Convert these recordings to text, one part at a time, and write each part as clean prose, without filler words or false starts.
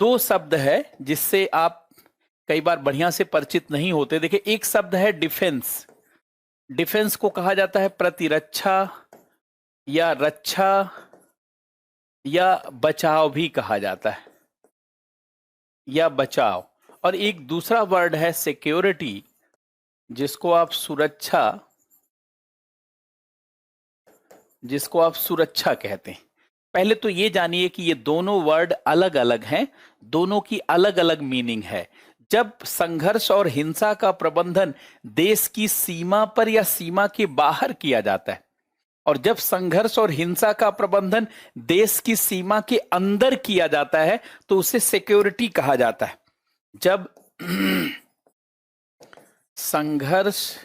दो शब्द है जिससे आप कई बार बढ़िया से परिचित नहीं होते। देखिए, एक शब्द है डिफेंस। डिफेंस को कहा जाता है प्रतिरक्षा या रक्षा या बचाव भी कहा जाता है, या बचाव। और एक दूसरा वर्ड है सिक्योरिटी, जिसको आप सुरक्षा कहते हैं। पहले तो ये जानिए कि ये दोनों वर्ड अलग अलग हैं, दोनों की अलग अलग मीनिंग है। जब संघर्ष और हिंसा का प्रबंधन देश की सीमा पर या सीमा के बाहर किया जाता है, और जब संघर्ष और हिंसा का प्रबंधन देश की सीमा के अंदर किया जाता है, तो उसे सिक्योरिटी कहा जाता है। जब संघर्ष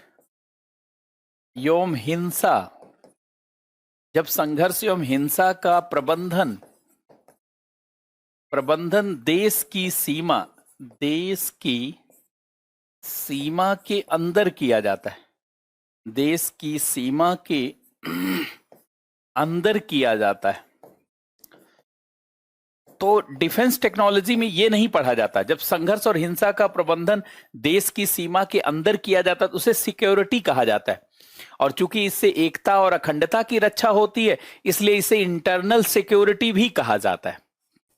एवं हिंसा का प्रबंधन देश की सीमा के अंदर किया जाता है, देश की सीमा के अंदर किया जाता है, तो डिफेंस टेक्नोलॉजी में यह नहीं पढ़ा जाता। जब संघर्ष और हिंसा का प्रबंधन देश की सीमा के अंदर किया जाता है तो उसे सिक्योरिटी कहा जाता है। और चूंकि इससे एकता और अखंडता की रक्षा होती है, इसलिए इसे इंटरनल सिक्योरिटी भी कहा जाता है।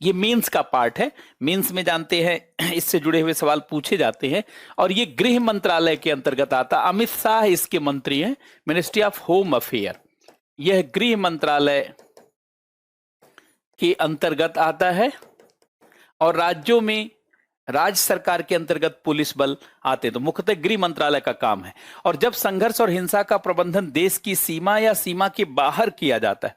ये मीन्स का पार्ट है। मीन्स में जानते हैं इससे जुड़े हुए सवाल पूछे जाते हैं, और ये गृह मंत्रालय के अंतर्गत आता। अमित शाह इसके मंत्री हैं, मिनिस्ट्री ऑफ होम अफेयर। यह गृह मंत्रालय के अंतर्गत आता है, और राज्यों में राज्य सरकार के अंतर्गत पुलिस बल आते, तो मुख्यतः गृह मंत्रालय का काम है। और जब संघर्ष और हिंसा का प्रबंधन देश की सीमा या सीमा के बाहर किया जाता है,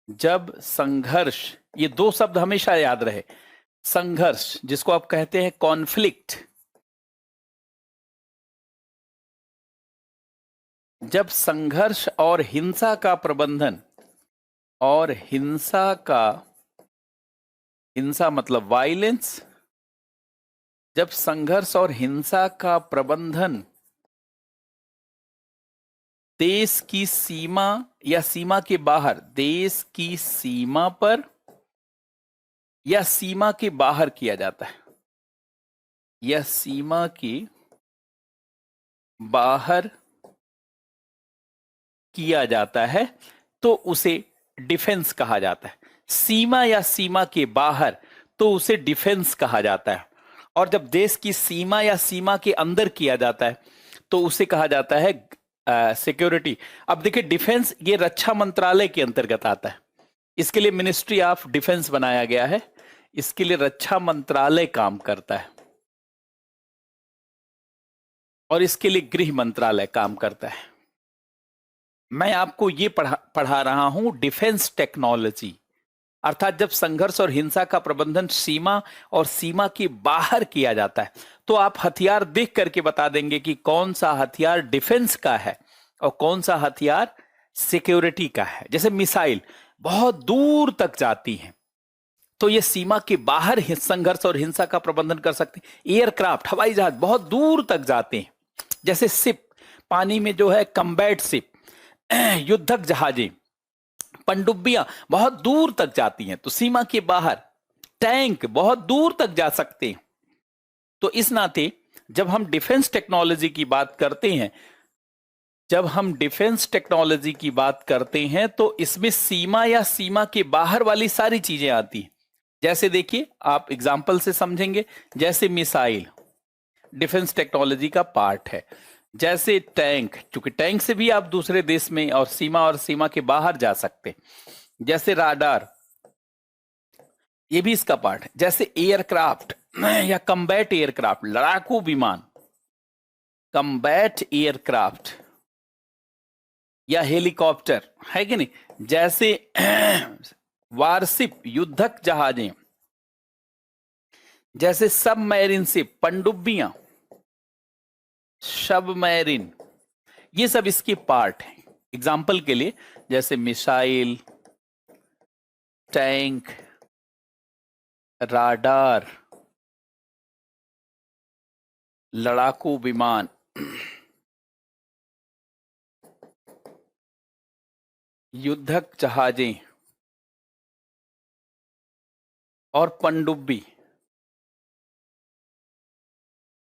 जब संघर्ष, ये दो शब्द हमेशा याद रहे, संघर्ष जिसको आप कहते हैं कॉन्फ्लिक्ट, जब संघर्ष और हिंसा का प्रबंधन, और हिंसा मतलब वायलेंस, जब संघर्ष और हिंसा का प्रबंधन देश की सीमा या सीमा के बाहर, देश की सीमा पर या सीमा के बाहर किया जाता है, या सीमा के बाहर किया जाता है, तो उसे डिफेंस कहा जाता है। सीमा या सीमा के बाहर, तो उसे डिफेंस कहा जाता है। और जब देश की सीमा या सीमा के अंदर किया जाता है, तो उसे कहा जाता है सिक्योरिटी। अब देखिए, डिफेंस ये रक्षा मंत्रालय के अंतर्गत आता है। इसके लिए मिनिस्ट्री ऑफ डिफेंस बनाया गया है, इसके लिए रक्षा मंत्रालय काम करता है, और इसके लिए गृह मंत्रालय काम करता है। मैं आपको ये पढ़ा रहा हूं डिफेंस टेक्नोलॉजी, अर्थात जब संघर्ष और हिंसा का प्रबंधन सीमा और सीमा के बाहर किया जाता है, तो आप हथियार देख करके बता देंगे कि कौन सा हथियार डिफेंस का है और कौन सा हथियार सिक्योरिटी का है। जैसे मिसाइल बहुत दूर तक जाती हैं, तो ये सीमा के बाहर संघर्ष और हिंसा का प्रबंधन कर सकते हैं। एयरक्राफ्ट, हवाई जहाज बहुत दूर तक जाते हैं। जैसे शिप, पानी में जो है कम्बैट शिप, युद्धक जहाजें, पनडुब्बियां बहुत दूर तक जाती हैं, तो सीमा के बाहर। टैंक बहुत दूर तक जा सकते हैं। तो इस नाते जब हम डिफेंस टेक्नोलॉजी की बात करते हैं, तो इसमें सीमा या सीमा के बाहर वाली सारी चीजें आती हैं। जैसे देखिए, आप एग्जाम्पल से समझेंगे। जैसे मिसाइल डिफेंस टेक्नोलॉजी का पार्ट है। जैसे टैंक, क्योंकि टैंक से भी आप दूसरे देश में और सीमा के बाहर जा सकते। जैसे राडार, ये भी इसका पार्ट है। जैसे एयरक्राफ्ट या कम्बैट एयरक्राफ्ट, लड़ाकू विमान, कम्बैट एयरक्राफ्ट या हेलीकॉप्टर, है कि नहीं। जैसे वारशिप, युद्धक जहाजें, जैसे सबमरीन शिप, पनडुब्बियां, सबमरीन, ये सब इसके पार्ट हैं। एग्जाम्पल के लिए, जैसे मिसाइल, टैंक, राडार, लड़ाकू विमान, युद्धक जहाजें और पनडुब्बी,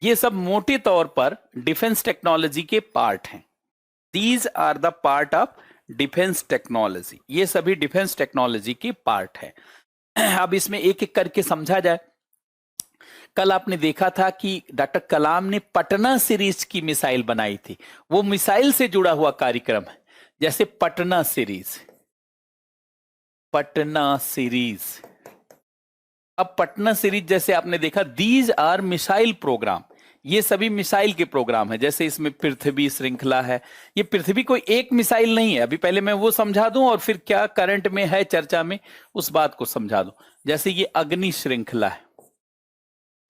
ये सब मोटे तौर पर डिफेंस टेक्नोलॉजी के पार्ट हैं। These are the part of defence technology, ये सभी डिफेंस टेक्नोलॉजी के पार्ट है। अब इसमें एक एक करके समझा जाए। कल आपने देखा था कि डॉक्टर कलाम ने पटना सीरीज की मिसाइल बनाई थी, वो मिसाइल से जुड़ा हुआ कार्यक्रम है। जैसे पटना सीरीज, पटना सीरीज, अब पटना सीरीज जैसे आपने देखा, दीज आर मिसाइल प्रोग्राम, ये सभी मिसाइल के प्रोग्राम है। जैसे इसमें पृथ्वी श्रृंखला है, ये पृथ्वी कोई एक मिसाइल नहीं है। अभी पहले मैं वो समझा दूं और फिर क्या करंट में है चर्चा में उस बात को समझा दूं। जैसे ये अग्नि श्रृंखला है,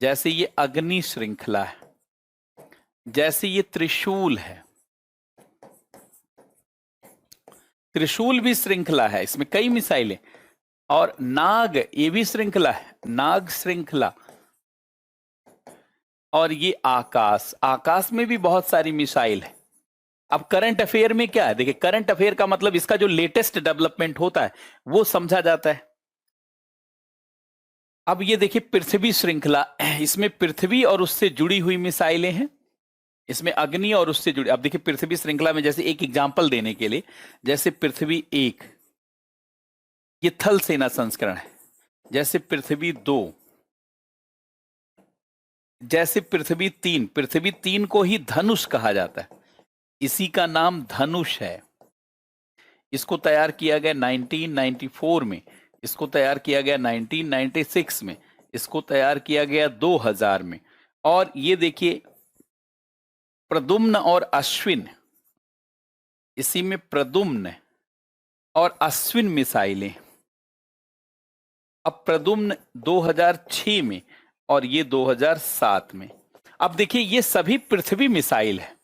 जैसे ये अग्नि श्रृंखला है, जैसे ये त्रिशूल है, त्रिशूल भी श्रृंखला है, इसमें कई मिसाइलें। और नाग, ये भी श्रृंखला है, नाग श्रृंखला। और ये आकाश, आकाश में भी बहुत सारी मिसाइल है। अब करंट अफेयर में क्या है, देखिए करंट अफेयर का मतलब इसका जो लेटेस्ट डेवलपमेंट होता है वो समझा जाता है। अब ये देखिए पृथ्वी श्रृंखला, इसमें पृथ्वी और उससे जुड़ी हुई मिसाइलें हैं, इसमें अग्नि और उससे जुड़ी। अब देखिए पृथ्वी श्रृंखला में जैसे एक एग्जांपल देने के लिए, जैसे पृथ्वी 1 ये थल सेना संस्करण है, जैसे पृथ्वी 2, जैसे पृथ्वी 3, पृथ्वी 3 को ही धनुष कहा जाता है, इसी का नाम धनुष है। इसको तैयार किया गया 1994 में, इसको तैयार किया गया 1996 में, इसको तैयार किया गया 2000 में। और ये देखिए प्रद्युम्न और अश्विन, इसी में प्रद्युम्न और अश्विन मिसाइलें। अब प्रद्युम्न 2006 में और ये 2007 में। अब देखिए ये सभी पृथ्वी मिसाइल है,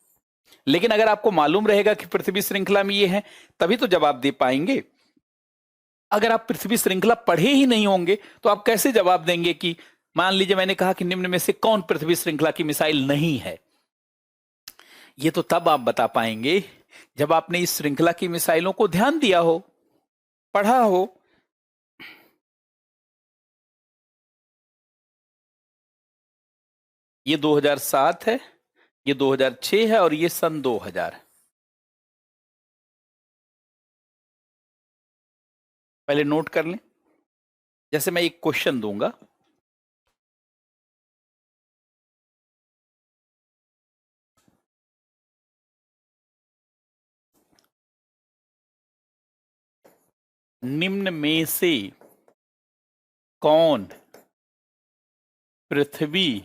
लेकिन अगर आपको मालूम रहेगा कि पृथ्वी श्रृंखला में ये है तभी तो जवाब दे पाएंगे। अगर आप पृथ्वी श्रृंखला पढ़े ही नहीं होंगे तो आप कैसे जवाब देंगे कि मान लीजिए मैंने कहा कि निम्न में से कौन पृथ्वी श्रृंखला की मिसाइल नहीं है। ये तो तब आप बता पाएंगे जब आपने इस श्रृंखला की मिसाइलों को ध्यान दिया हो, पढ़ा हो। ये 2007 है, ये 2006 है और ये सन 2000 है। पहले नोट कर लें। जैसे मैं एक क्वेश्चन दूंगा, निम्न में से कौन पृथ्वी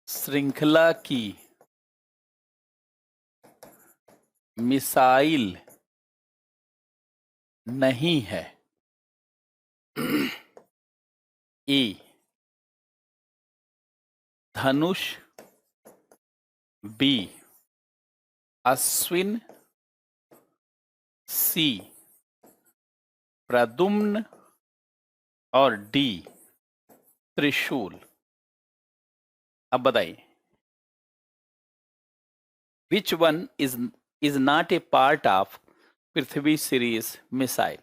श्रृंखला की मिसाइल नहीं है? A Dhanush, B Ashwin, C Pradyumna और डी त्रिशूल। अब बताइए which one is not a part of Prithvi series missile?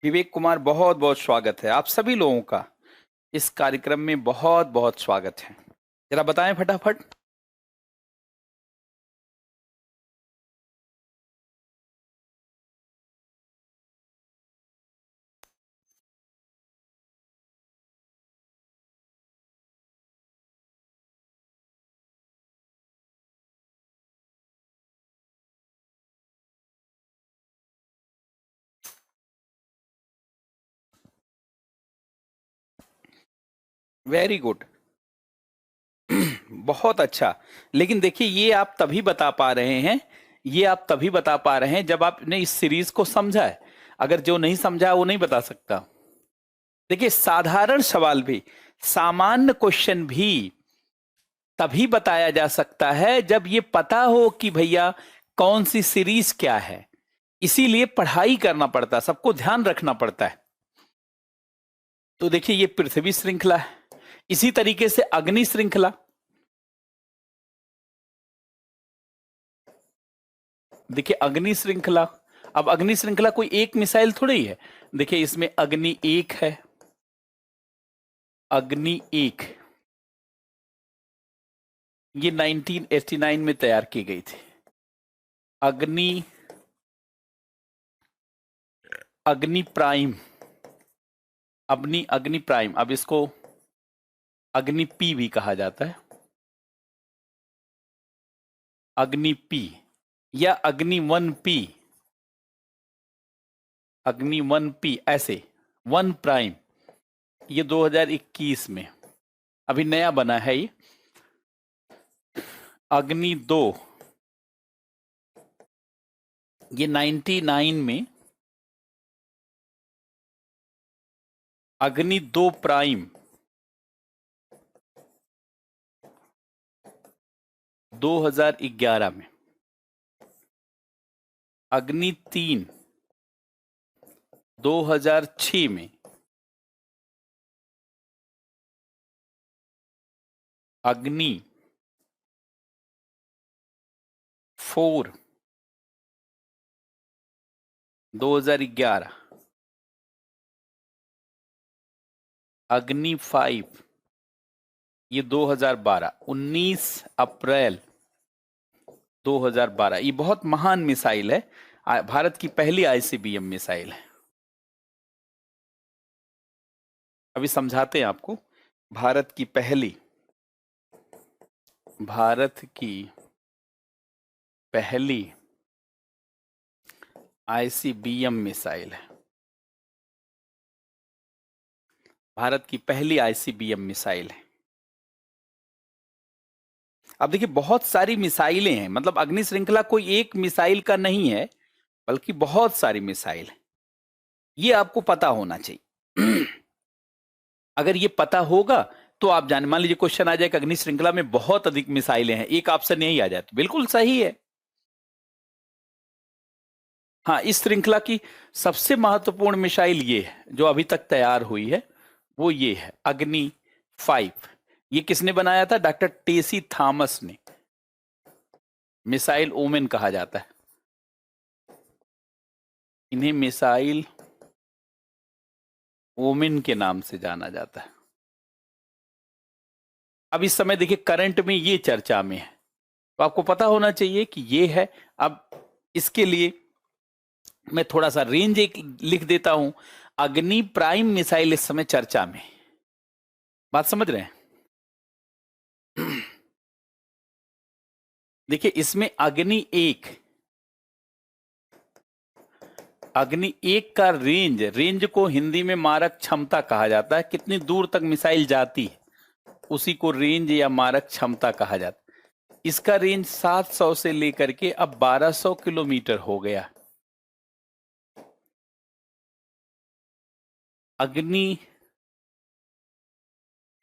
Vivek Kumar, बहुत बहुत स्वागत है आप सभी लोगों का इस कार्यक्रम में, बहुत बहुत स्वागत है। जरा बताएं फटाफट। वेरी गुड, बहुत अच्छा। लेकिन देखिए ये आप तभी बता पा रहे हैं, ये आप तभी बता पा रहे हैं जब आपने इस सीरीज को समझा है। अगर जो नहीं समझा वो नहीं बता सकता। देखिए साधारण सवाल भी, सामान्य क्वेश्चन भी तभी बताया जा सकता है जब ये पता हो कि भैया कौन सी सीरीज क्या है। इसीलिए पढ़ाई करना पड़ता है, सबको ध्यान रखना पड़ता है। तो देखिए ये पृथ्वी श्रृंखला है, इसी तरीके से अग्नि श्रृंखला, देखिए अग्नि श्रृंखला, अब अग्नि श्रृंखला कोई एक मिसाइल थोड़ी ही है। देखिए इसमें अग्नि 1 है, अग्नि 1 ये 1989 में तैयार की गई थी। अग्नि अग्नि प्राइम, अग्नि प्राइम, अब इसको अग्नि पी भी कहा जाता है, अग्नि पी या अग्नि 1P, अग्नि 1P ऐसे 1 प्राइम, ये 2021 में अभी नया बना है। ये अग्नि 2 ये 99 में, अग्नि 2 प्राइम 2011 में, अग्नि 3 2006 में, अग्नि 4 2011, अग्नि 5 ये 2012, 19 अप्रैल 2012। ये बहुत महान मिसाइल है, भारत की पहली आईसीबीएम मिसाइल है। अभी समझाते हैं आपको। भारत की पहली आईसीबीएम मिसाइल है, भारत की पहली आईसीबीएम मिसाइल है। अब देखिए बहुत सारी मिसाइलें हैं, मतलब अग्नि श्रृंखला कोई एक मिसाइल का नहीं है, बल्कि बहुत सारी मिसाइल है। ये आपको पता होना चाहिए। अगर ये पता होगा तो आप जान, मान लीजिए क्वेश्चन आ जाए कि अग्नि श्रृंखला में बहुत अधिक मिसाइलें हैं, एक ऑप्शन यही आ जाए तो बिल्कुल सही है। हाँ, इस श्रृंखला की सबसे महत्वपूर्ण मिसाइल ये है जो अभी तक तैयार हुई है, वो ये है अग्नि 5। ये किसने बनाया था? डॉक्टर टेसी थॉमस ने। मिसाइल ओमेन कहा जाता है इन्हें, मिसाइल ओमेन के नाम से जाना जाता है। अब इस समय देखिए करंट में ये चर्चा में है, तो आपको पता होना चाहिए कि ये है। अब इसके लिए मैं थोड़ा सा रेंज एक लिख देता हूं। अग्नि प्राइम मिसाइल इस समय चर्चा में, बात समझ रहे हैं? देखिए इसमें अग्नि 1 का रेंज को हिंदी में मारक क्षमता कहा जाता है। कितनी दूर तक मिसाइल जाती है उसी को रेंज या मारक क्षमता कहा जाता है। इसका रेंज 700 से लेकर के अब 1200 किलोमीटर हो गया। अग्नि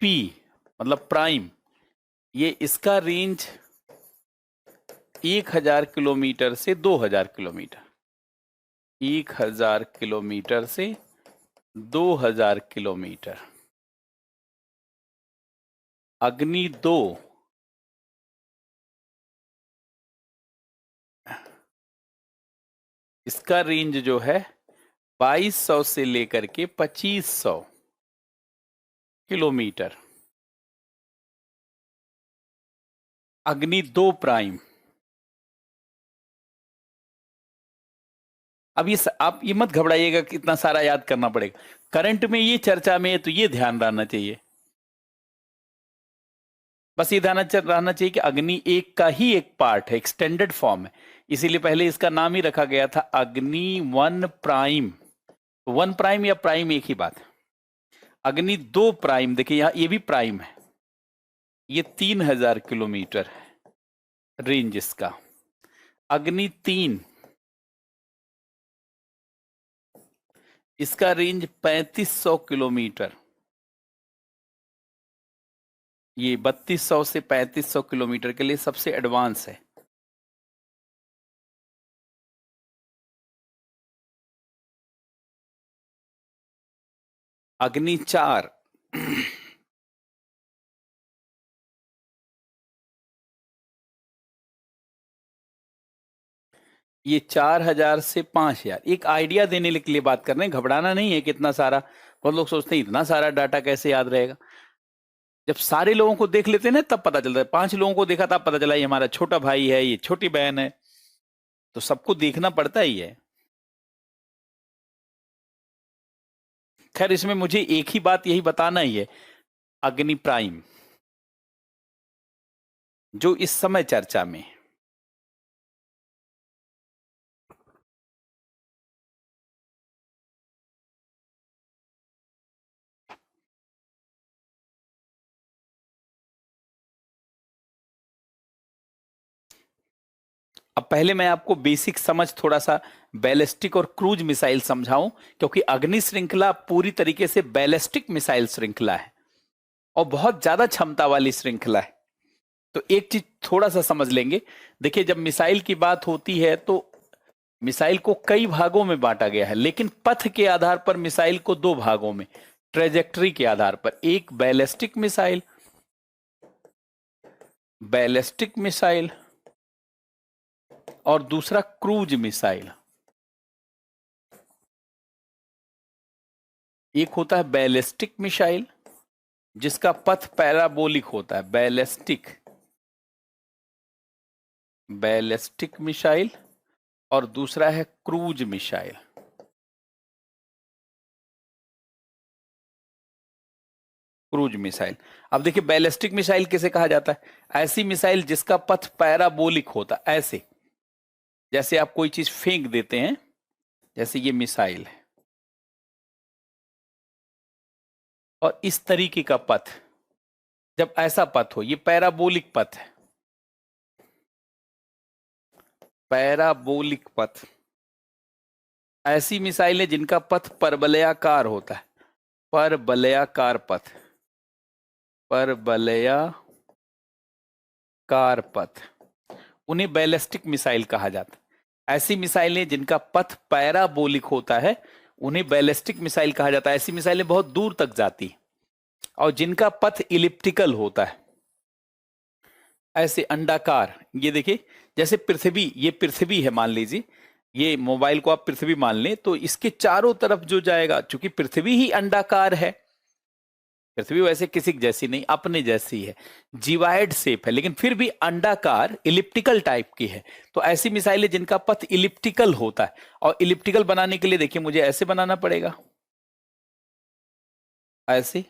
पी मतलब प्राइम, ये इसका रेंज 1000 किलोमीटर से 2000 किलोमीटर, 1000 किलोमीटर से 2000 किलोमीटर। अग्नि 2 इसका रेंज जो है 2200 से लेकर के 2500 किलोमीटर। अग्नि 2 प्राइम, अब ये आप ये मत घबराइएगा कि इतना सारा याद करना पड़ेगा। करंट में ये चर्चा में है तो ये ध्यान रहना चाहिए, बस ये ध्यान रहना चाहिए कि अग्नि 1 का ही एक पार्ट है, एक्सटेंडेड फॉर्म है, इसीलिए पहले इसका नाम ही रखा गया था अग्नि 1 प्राइम। 1 प्राइम या प्राइम एक ही बात है। अग्नि 2 प्राइम, देखिए यहां ये भी प्राइम है, ये 3000 किलोमीटर है रेंज इसका। अग्नि 3 इसका रेंज 3500 किलोमीटर, ये 3200 से 3500 किलोमीटर के लिए सबसे एडवांस है। अग्नि 4 ये 4000 से 5000, एक आइडिया देने के लिए बात कर रहे हैं, घबराना नहीं है कितना सारा। बहुत लोग सोचते हैं इतना सारा डाटा कैसे याद रहेगा। जब सारे लोगों को देख लेते हैं ना तब पता चलता है। 5 लोगों को देखा तब पता चला ये हमारा छोटा भाई है, ये छोटी बहन है, तो सबको देखना पड़ता ही है। खैर इसमें मुझे एक ही बात यही बताना ही है, अग्नि प्राइम जो इस समय चर्चा में है, अब पहले मैं आपको बेसिक समझ थोड़ा सा बैलिस्टिक और क्रूज मिसाइल समझाऊं, क्योंकि अग्नि श्रृंखला पूरी तरीके से बैलिस्टिक मिसाइल श्रृंखला है और बहुत ज्यादा क्षमता वाली श्रृंखला है। तो एक चीज थोड़ा सा समझ लेंगे। देखिए जब मिसाइल की बात होती है तो मिसाइल को कई भागों में बांटा गया है, लेकिन पथ के आधार पर मिसाइल को 2 भागों में, ट्रेजेक्टरी के आधार पर, एक बैलिस्टिक मिसाइल, बैलिस्टिक मिसाइल और दूसरा क्रूज मिसाइल। एक होता है बैलिस्टिक मिसाइल जिसका पथ पैराबोलिक होता है, बैलिस्टिक मिसाइल, और दूसरा है क्रूज मिसाइल। क्रूज मिसाइल, अब देखिए बैलिस्टिक मिसाइल किसे कहा जाता है? ऐसी मिसाइल जिसका पथ पैराबोलिक होता है, ऐसे जैसे आप कोई चीज फेंक देते हैं, जैसे ये मिसाइल है और इस तरीके का पथ, जब ऐसा पथ हो, ये पैराबोलिक पथ है, पैराबोलिक पथ। ऐसी मिसाइलें जिनका पथ परवलयाकार होता है, परवलयाकार पथ, परवलयाकार पथ, उन्हें बैलिस्टिक मिसाइल कहा जाता है। ऐसी मिसाइलें जिनका पथ पैराबोलिक होता है उन्हें बैलिस्टिक मिसाइल कहा जाता है। ऐसी मिसाइलें बहुत दूर तक जाती हैं। और जिनका पथ इलिप्टिकल होता है, ऐसे अंडाकार, ये देखिए जैसे पृथ्वी, ये पृथ्वी है मान लीजिए, ये मोबाइल को आप पृथ्वी मान लें, तो इसके चारों तरफ जो जाएगा, चूंकि पृथ्वी ही अंडाकार है, पृथ्वी वैसे किसी जैसी नहीं, अपने जैसी है, जीवाइड शेप है, लेकिन फिर भी अंडाकार इलिप्टिकल टाइप की है। तो ऐसी मिसाइलें जिनका पथ इलिप्टिकल होता है, और इलिप्टिकल बनाने के लिए देखिए मुझे ऐसे बनाना पड़ेगा, ऐसे,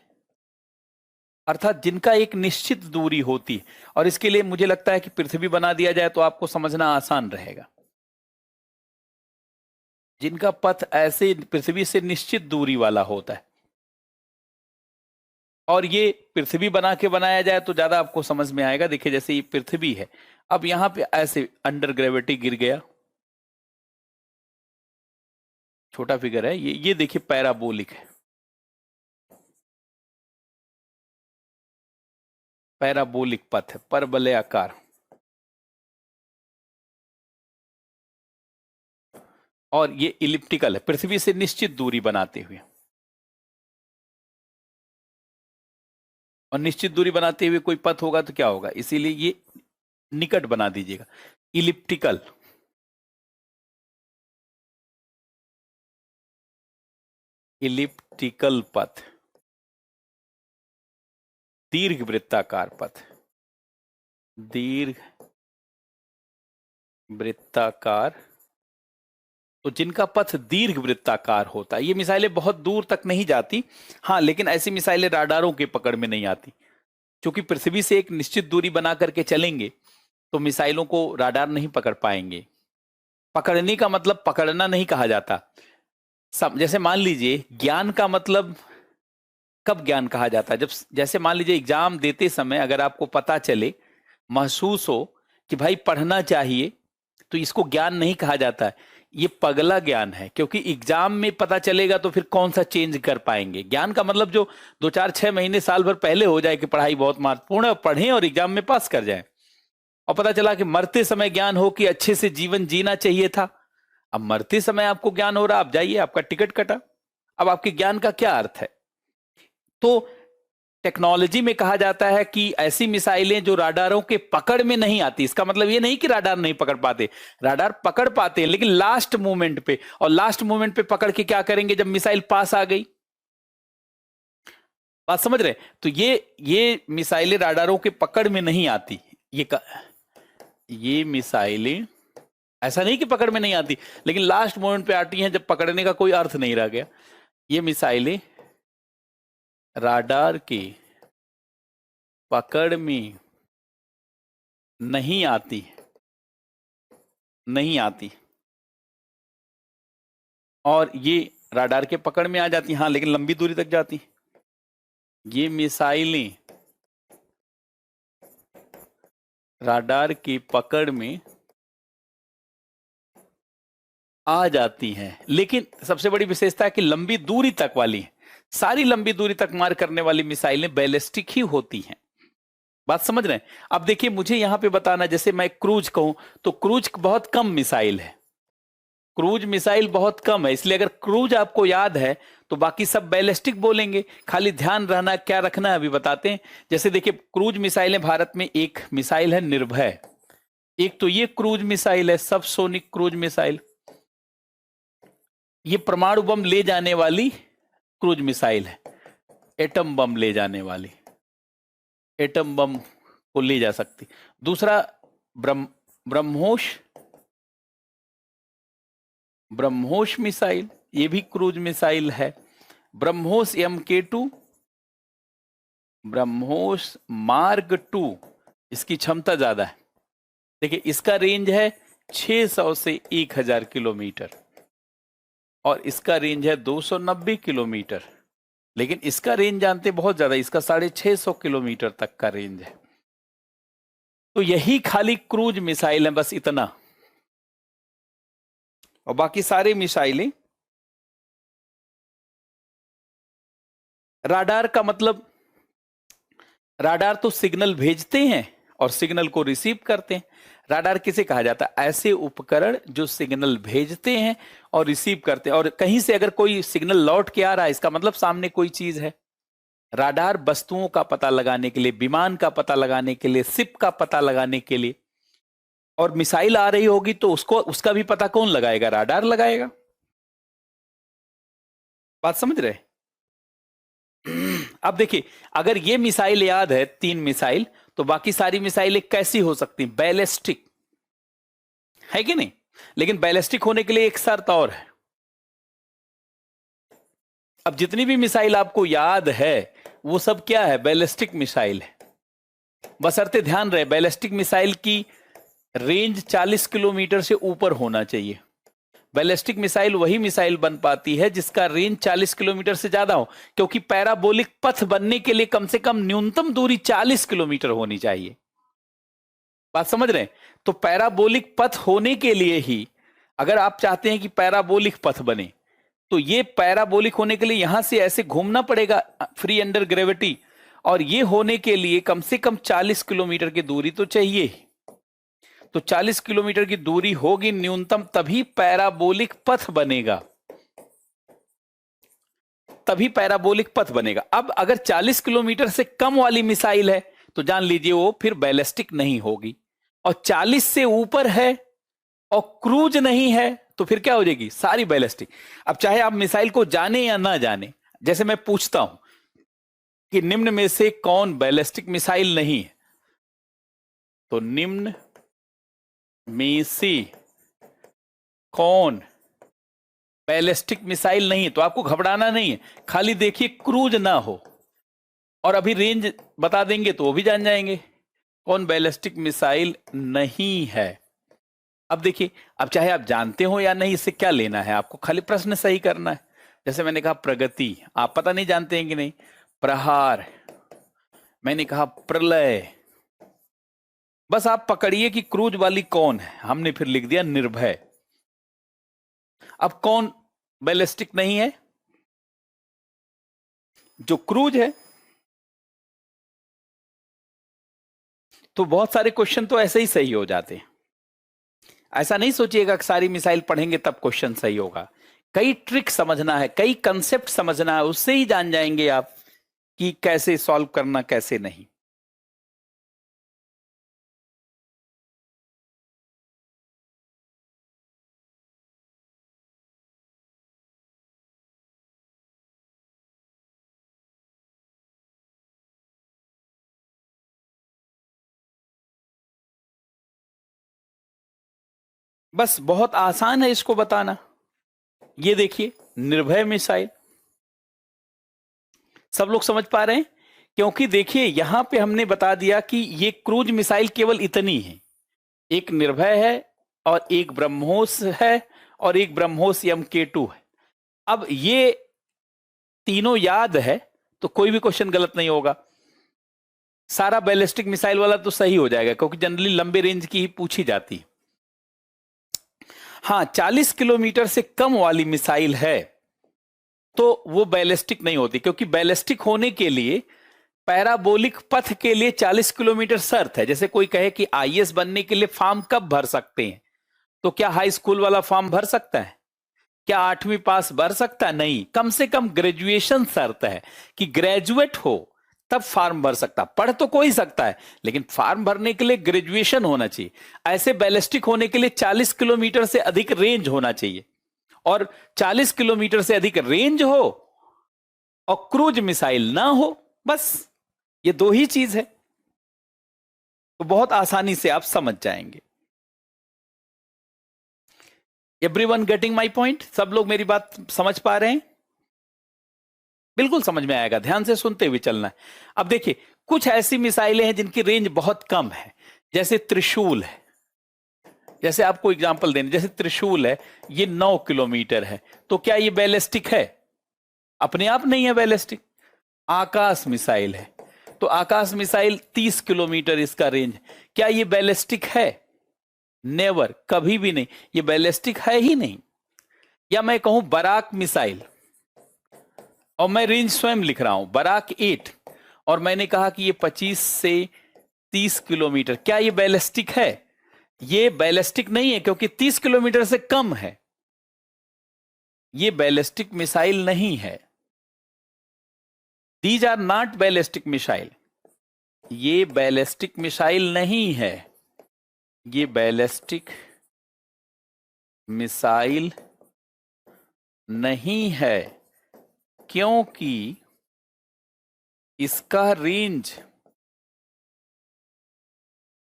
अर्थात जिनका एक निश्चित दूरी होती है। और इसके लिए मुझे लगता है कि पृथ्वी बना दिया जाए तो आपको समझना आसान रहेगा। जिनका पथ ऐसे पृथ्वी से निश्चित दूरी वाला होता है, और ये पृथ्वी बना के बनाया जाए तो ज्यादा आपको समझ में आएगा। देखिए जैसे ये पृथ्वी है, अब यहां पे ऐसे अंडर ग्रेविटी गिर गया, छोटा फिगर है ये देखिए पैराबोलिक है, पैराबोलिक पथ है, परवलयाकार, और ये इलिप्टिकल है, पृथ्वी से निश्चित दूरी बनाते हुए। और निश्चित दूरी बनाते हुए कोई पथ होगा तो क्या होगा, इसीलिए ये निकट बना दीजिएगा, इलिप्टिकल, इलिप्टिकल पथ, दीर्घ वृत्ताकार पथ, दीर्घ वृत्ताकार। तो जिनका पथ दीर्घ वृत्ताकार होता है, ये मिसाइलें बहुत दूर तक नहीं जाती, हाँ, लेकिन ऐसी मिसाइलें राडारों के पकड़ में नहीं आती, क्योंकि पृथ्वी से एक निश्चित दूरी बना करके चलेंगे तो मिसाइलों को राडार नहीं पकड़ पाएंगे। पकड़ने का मतलब पकड़ना नहीं कहा जाता। सब जैसे मान लीजिए, ज्ञान का मतलब कब ज्ञान कहा जाता है? जब, जैसे मान लीजिए एग्जाम देते समय अगर आपको पता चले, महसूस हो कि भाई पढ़ना चाहिए, तो इसको ज्ञान नहीं कहा जाता है, ये पगला ज्ञान है। क्योंकि एग्जाम में पता चलेगा तो फिर कौन सा चेंज कर पाएंगे। ज्ञान का मतलब जो 2 4 6 महीने साल भर पहले हो जाए कि पढ़ाई बहुत महत्वपूर्ण है, पढ़ें और एग्जाम में पास कर जाए, और पता चला कि मरते समय ज्ञान हो कि अच्छे से जीवन जीना चाहिए था। अब मरते समय आपको ज्ञान हो रहा, आप जाइए, आपका टिकट कटा, अब आपके ज्ञान का क्या अर्थ है? तो टेक्नोलॉजी में कहा जाता है कि ऐसी मिसाइलें जो राडारों के पकड़ में नहीं आती। इसका मतलब ये नहीं कि राडार नहीं पकड़ पाते, राडार पकड़ पाते हैं, लेकिन लास्ट मोमेंट पे, और लास्ट मोमेंट पे पकड़ के क्या करेंगे जब मिसाइल पास आ गई। बात समझ रहे? तो ये मिसाइलें राडारों के पकड़ में नहीं आती। ये मिसाइलें ऐसा नहीं कि पकड़ में नहीं आती, लेकिन लास्ट मोमेंट पे आती हैं जब पकड़ने का कोई अर्थ नहीं रह गया। ये मिसाइलें राडार के पकड़ में नहीं आती, नहीं आती, और ये राडार के पकड़ में आ जाती, हां, लेकिन लंबी दूरी तक जाती। ये मिसाइलें राडार की पकड़ में आ जाती हैं, लेकिन सबसे बड़ी विशेषता है कि लंबी दूरी तक वाली है। सारी लंबी दूरी तक मार करने वाली मिसाइलें बैलिस्टिक ही होती हैं। बात समझ रहे हैं? अब देखिए, मुझे यहां पे बताना, जैसे मैं क्रूज कहूं तो क्रूज बहुत कम मिसाइल है, क्रूज मिसाइल बहुत कम है, इसलिए अगर क्रूज आपको याद है तो बाकी सब बैलिस्टिक बोलेंगे। खाली ध्यान रहना क्या रखना है अभी बताते हैं। जैसे देखिए, क्रूज मिसाइलें भारत में एक मिसाइल है निर्भय, एक तो ये क्रूज मिसाइल है, सबसोनिक क्रूज मिसाइल, ये परमाणु बम ले जाने वाली क्रूज मिसाइल है, एटम बम ले जाने वाली, एटम बम को ले जा सकती। दूसरा ब्रह्मोस, ब्रह्मोस मिसाइल, ये भी क्रूज मिसाइल है। ब्रह्मोस MK2, ब्रह्मोस मार्क 2, इसकी क्षमता ज्यादा है। देखिए, इसका रेंज है 600 से 1000 किलोमीटर, और इसका रेंज है 290 किलोमीटर, लेकिन इसका रेंज जानते बहुत ज्यादा, इसका 650 किलोमीटर तक का रेंज है। तो यही खाली क्रूज मिसाइल है, बस इतना, और बाकी सारे मिसाइलें राडार का मतलब, राडार तो सिग्नल भेजते हैं और सिग्नल को रिसीव करते हैं। राडार किसे कहा जाता है? ऐसे उपकरण जो सिग्नल भेजते हैं और रिसीव करते हैं, और कहीं से अगर कोई सिग्नल लौट के आ रहा है, इसका मतलब सामने कोई चीज है। राडार वस्तुओं का पता लगाने के लिए, विमान का पता लगाने के लिए, शिप का पता लगाने के लिए, और मिसाइल आ रही होगी तो उसका भी पता कौन लगाएगा? राडार लगाएगा। बात समझ रहे? अब देखिए, अगर ये मिसाइल याद है, 3 मिसाइल, तो बाकी सारी मिसाइलें कैसी हो सकती? बैलिस्टिक है कि नहीं? लेकिन बैलिस्टिक होने के लिए एक शर्त और है। अब जितनी भी मिसाइल आपको याद है वो सब क्या है? बैलिस्टिक मिसाइल है। बशर्ते ध्यान रहे, बैलिस्टिक मिसाइल की रेंज 40 किलोमीटर से ऊपर होना चाहिए। बैलिस्टिक मिसाइल वही मिसाइल बन पाती है जिसका रेंज 40 किलोमीटर से ज्यादा हो, क्योंकि पैराबोलिक पथ बनने के लिए कम से कम न्यूनतम दूरी 40 किलोमीटर होनी चाहिए। बात समझ रहे हैं? तो पैराबोलिक पथ होने के लिए ही, अगर आप चाहते हैं कि पैराबोलिक पथ बने, तो ये पैराबोलिक होने के लिए यहां से ऐसे घूमना पड़ेगा फ्री अंडर ग्रेविटी, और ये होने के लिए कम से कम 40 किलोमीटर की दूरी तो चाहिए ही। तो 40 किलोमीटर की दूरी होगी न्यूनतम, तभी पैराबोलिक पथ बनेगा, तभी पैराबोलिक पथ बनेगा। अब अगर 40 किलोमीटर से कम वाली मिसाइल है तो जान लीजिए वो फिर बैलिस्टिक नहीं होगी, और 40 से ऊपर है और क्रूज नहीं है तो फिर क्या हो जाएगी? सारी बैलिस्टिक। अब चाहे आप मिसाइल को जाने या ना जाने, जैसे मैं पूछता हूं कि निम्न में से कौन बैलिस्टिक मिसाइल नहीं है, तो निम्न में से कौन बैलिस्टिक मिसाइल नहीं है, तो आपको घबराना नहीं है, खाली देखिए क्रूज ना हो, और अभी रेंज बता देंगे तो वो भी जान जाएंगे कौन बैलिस्टिक मिसाइल नहीं है। अब देखिए, अब चाहे आप जानते हो या नहीं, इससे क्या लेना है, आपको खाली प्रश्न सही करना है। जैसे मैंने कहा प्रगति, आप पता नहीं जानते हैं कि नहीं। प्रहार, मैंने कहा प्रलय, बस आप पकड़िए कि क्रूज वाली कौन है, हमने फिर लिख दिया निर्भय। अब कौन बैलिस्टिक नहीं है? जो क्रूज है। तो बहुत सारे क्वेश्चन तो ऐसे ही सही हो जाते हैं। ऐसा नहीं सोचिएगा कि सारी मिसाइल पढ़ेंगे तब क्वेश्चन सही होगा। कई ट्रिक समझना है, कई कंसेप्ट समझना है, उससे ही जान जाएंगे आप कि कैसे सॉल्व करना कैसे नहीं। बस बहुत आसान है इसको बताना। ये देखिए निर्भय मिसाइल, सब लोग समझ पा रहे हैं? क्योंकि देखिए यहां पे हमने बता दिया कि ये क्रूज मिसाइल केवल इतनी है, एक निर्भय है और एक ब्रह्मोस है और एक ब्रह्मोस MK2 है। अब ये तीनों याद है तो कोई भी क्वेश्चन गलत नहीं होगा, सारा बैलिस्टिक मिसाइल वाला तो सही हो जाएगा, क्योंकि जनरली लंबे रेंज की ही पूछी जाती है। हाँ, 40 किलोमीटर से कम वाली मिसाइल है तो वो बैलिस्टिक नहीं होती, क्योंकि बैलिस्टिक होने के लिए पैराबोलिक पथ के लिए 40 किलोमीटर शर्त है। जैसे कोई कहे कि IAS बनने के लिए फॉर्म कब भर सकते हैं, तो क्या हाई स्कूल वाला फॉर्म भर सकता है? क्या 8वीं पास भर सकता है? नहीं, कम से कम ग्रेजुएशन शर्त है कि ग्रेजुएट हो तब फॉर्म भर सकता। पढ़ तो कोई सकता है, लेकिन फॉर्म भरने के लिए ग्रेजुएशन होना चाहिए। ऐसे बैलिस्टिक होने के लिए 40 किलोमीटर से अधिक रेंज होना चाहिए, और 40 किलोमीटर से अधिक रेंज हो और क्रूज मिसाइल ना हो, बस ये दो ही चीज है। तो बहुत आसानी से आप समझ जाएंगे। Everyone getting my point? सब लोग मेरी बात समझ पा रहे हैं? बिल्कुल समझ में आएगा, ध्यान से सुनते हुए चलना है। अब देखिए कुछ ऐसी मिसाइलें हैं जिनकी रेंज बहुत कम है, जैसे त्रिशूल है। जैसे आपको एग्जांपल देने, जैसे त्रिशूल है, ये 9 किलोमीटर है, तो क्या ये बैलिस्टिक है? अपने आप नहीं है बैलिस्टिक। आकाश मिसाइल है, तो आकाश मिसाइल 30 किलोमीटर इसका रेंज, क्या ये बैलिस्टिक है? नेवर, कभी भी नहीं, ये बैलिस्टिक है ही नहीं। या मैं कहूं बराक मिसाइल, और मैं रेंज स्वयं लिख रहा हूं बराक 8, और मैंने कहा कि ये 25 से 30 किलोमीटर, क्या ये बैलिस्टिक है? ये बैलिस्टिक नहीं है, क्योंकि 30 किलोमीटर से कम है, ये बैलिस्टिक मिसाइल नहीं है। These are not ballistic missile, ये बैलिस्टिक मिसाइल नहीं है, ये बैलिस्टिक मिसाइल नहीं है, क्योंकि इसका रेंज,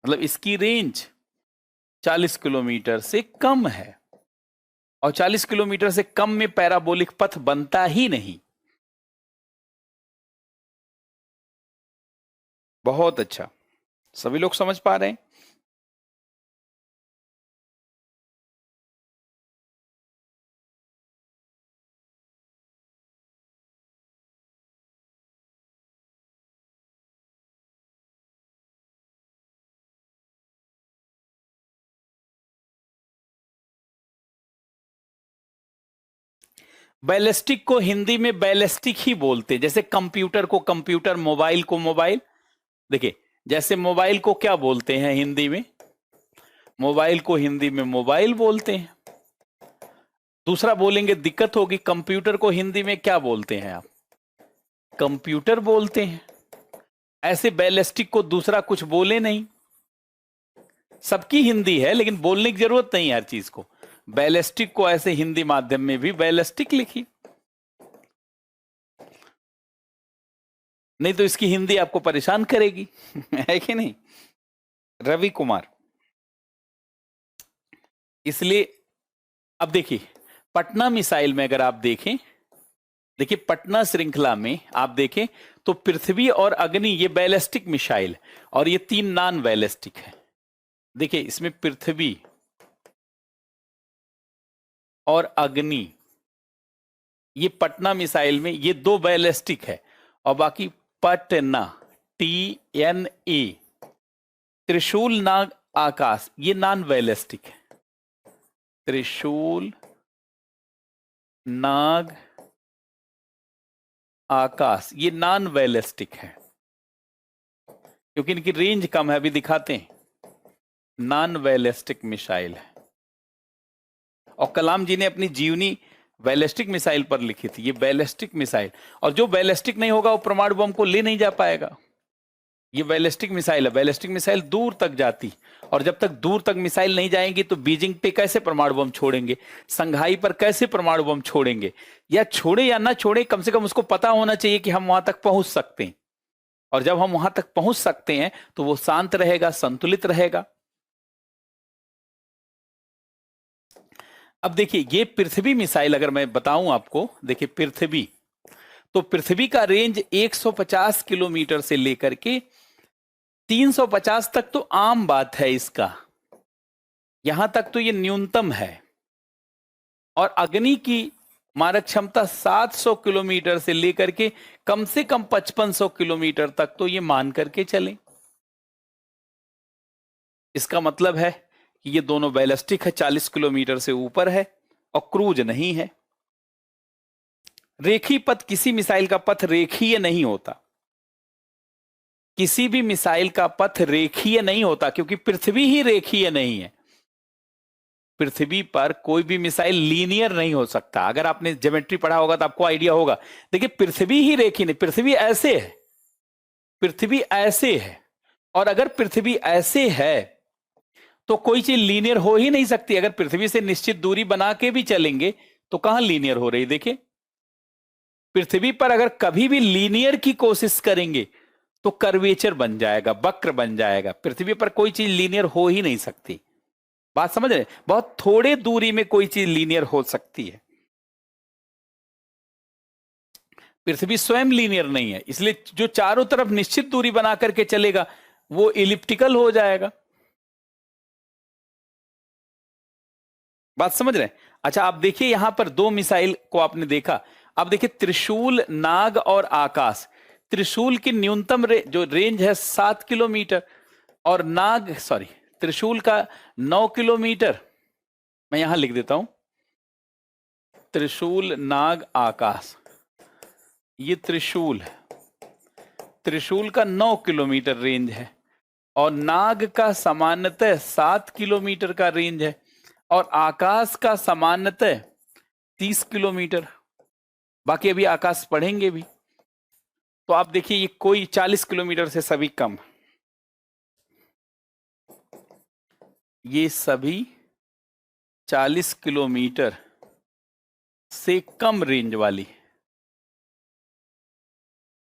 मतलब इसकी रेंज 40 किलोमीटर से कम है, और 40 किलोमीटर से कम में पैराबोलिक पथ बनता ही नहीं। बहुत अच्छा, सभी लोग समझ पा रहे हैं? बैलिस्टिक को हिंदी में बैलिस्टिक ही बोलते हैं, जैसे कंप्यूटर को कंप्यूटर, मोबाइल को मोबाइल। देखिए जैसे मोबाइल को क्या बोलते हैं हिंदी में? मोबाइल को हिंदी में मोबाइल बोलते हैं। दूसरा बोलेंगे दिक्कत होगी, कंप्यूटर को हिंदी में क्या बोलते हैं आप? कंप्यूटर बोलते हैं। ऐसे बैलिस्टिक को दूसरा कुछ बोले नहीं, सबकी हिंदी है, लेकिन बोलने की जरूरत नहीं है हर चीज को। बैलिस्टिक को ऐसे हिंदी माध्यम में भी बैलिस्टिक लिखी, नहीं तो इसकी हिंदी आपको परेशान करेगी है कि नहीं? रवि कुमार, इसलिए अब देखिए पटना मिसाइल में अगर आप देखें, देखिए पटना श्रृंखला में आप देखें तो पृथ्वी और अग्नि ये बैलिस्टिक मिसाइल, और ये 3 नॉन बैलिस्टिक है। देखिए इसमें पृथ्वी और अग्नि, ये पटना मिसाइल में ये 2 बैलिस्टिक है, और बाकी पटना TNA, त्रिशूल नाग आकाश, ये नॉन बैलिस्टिक है। त्रिशूल नाग आकाश ये नॉन बैलिस्टिक है, क्योंकि इनकी रेंज कम है, अभी दिखाते हैं। नॉन बैलिस्टिक मिसाइल है, और कलाम जी ने अपनी जीवनी बैलिस्टिक मिसाइल पर लिखी थी, ये बैलिस्टिक मिसाइल। और जो बैलिस्टिक नहीं होगा वो परमाणु बम को ले नहीं जा पाएगा। ये बैलिस्टिक मिसाइल है, बैलिस्टिक मिसाइल दूर तक जाती, और जब तक दूर तक मिसाइल नहीं जाएंगी तो बीजिंग पे कैसे परमाणु बम छोड़ेंगे, संघाई पर कैसे परमाणु बम छोड़ेंगे, या छोड़े या ना छोड़े, कम से कम उसको पता होना चाहिए कि हम वहां तक पहुंच सकते हैं। और जब हम वहां तक पहुंच सकते हैं तो वो शांत रहेगा, संतुलित रहेगा। अब देखिए, ये पृथ्वी मिसाइल अगर मैं बताऊं आपको, देखिए पृथ्वी, तो पृथ्वी का रेंज 150 किलोमीटर से लेकर के 350 तक तो आम बात है इसका, यहां तक तो ये न्यूनतम है। और अग्नि की मारक क्षमता 700 किलोमीटर से लेकर के कम से कम 5500 किलोमीटर तक तो ये मान करके चलें। इसका मतलब है कि ये दोनों बैलिस्टिक है, 40 किलोमीटर से ऊपर है और क्रूज नहीं है। रेखीय पथ, किसी मिसाइल का पथ रेखीय नहीं होता, किसी भी मिसाइल का पथ रेखीय नहीं होता, क्योंकि पृथ्वी ही रेखीय नहीं है। पृथ्वी पर कोई भी मिसाइल लीनियर नहीं हो सकता। अगर आपने ज्योमेट्री पढ़ा होगा तो आपको आइडिया होगा। देखिए पृथ्वी ही रेखीय नहीं, पृथ्वी ऐसे है, पृथ्वी ऐसे है, और अगर पृथ्वी ऐसे है तो कोई चीज लीनियर हो ही नहीं सकती। अगर पृथ्वी से निश्चित दूरी बना के भी चलेंगे तो कहां लीनियर हो रही, देखिए पृथ्वी पर अगर कभी भी लीनियर की कोशिश करेंगे तो कर्वेचर बन जाएगा, वक्र बन जाएगा। पृथ्वी पर कोई चीज लीनियर हो ही नहीं सकती। बात समझ रहे? बहुत थोड़े दूरी में कोई चीज लीनियर हो सकती है, पृथ्वी स्वयं लीनियर नहीं है। इसलिए जो चारों तरफ निश्चित दूरी बना करके चलेगा वो इलिप्टिकल हो जाएगा। बात समझ रहे हैं? अच्छा, आप देखिए यहां पर दो मिसाइल को आपने देखा। अब देखिए त्रिशूल, नाग और आकाश। त्रिशूल की न्यूनतम जो रेंज है 7 किलोमीटर, और नाग, सॉरी, त्रिशूल का 9 किलोमीटर। मैं यहां लिख देता हूं, त्रिशूल, नाग, आकाश। ये त्रिशूल है, त्रिशूल का 9 किलोमीटर रेंज है, और नाग का सामान्यतः 7 किलोमीटर का रेंज है, और आकाश का सामान्यतः 30 किलोमीटर। बाकी अभी आकाश पढ़ेंगे भी। तो आप देखिए ये कोई 40 किलोमीटर से सभी कम, ये सभी 40 किलोमीटर से कम रेंज वाली,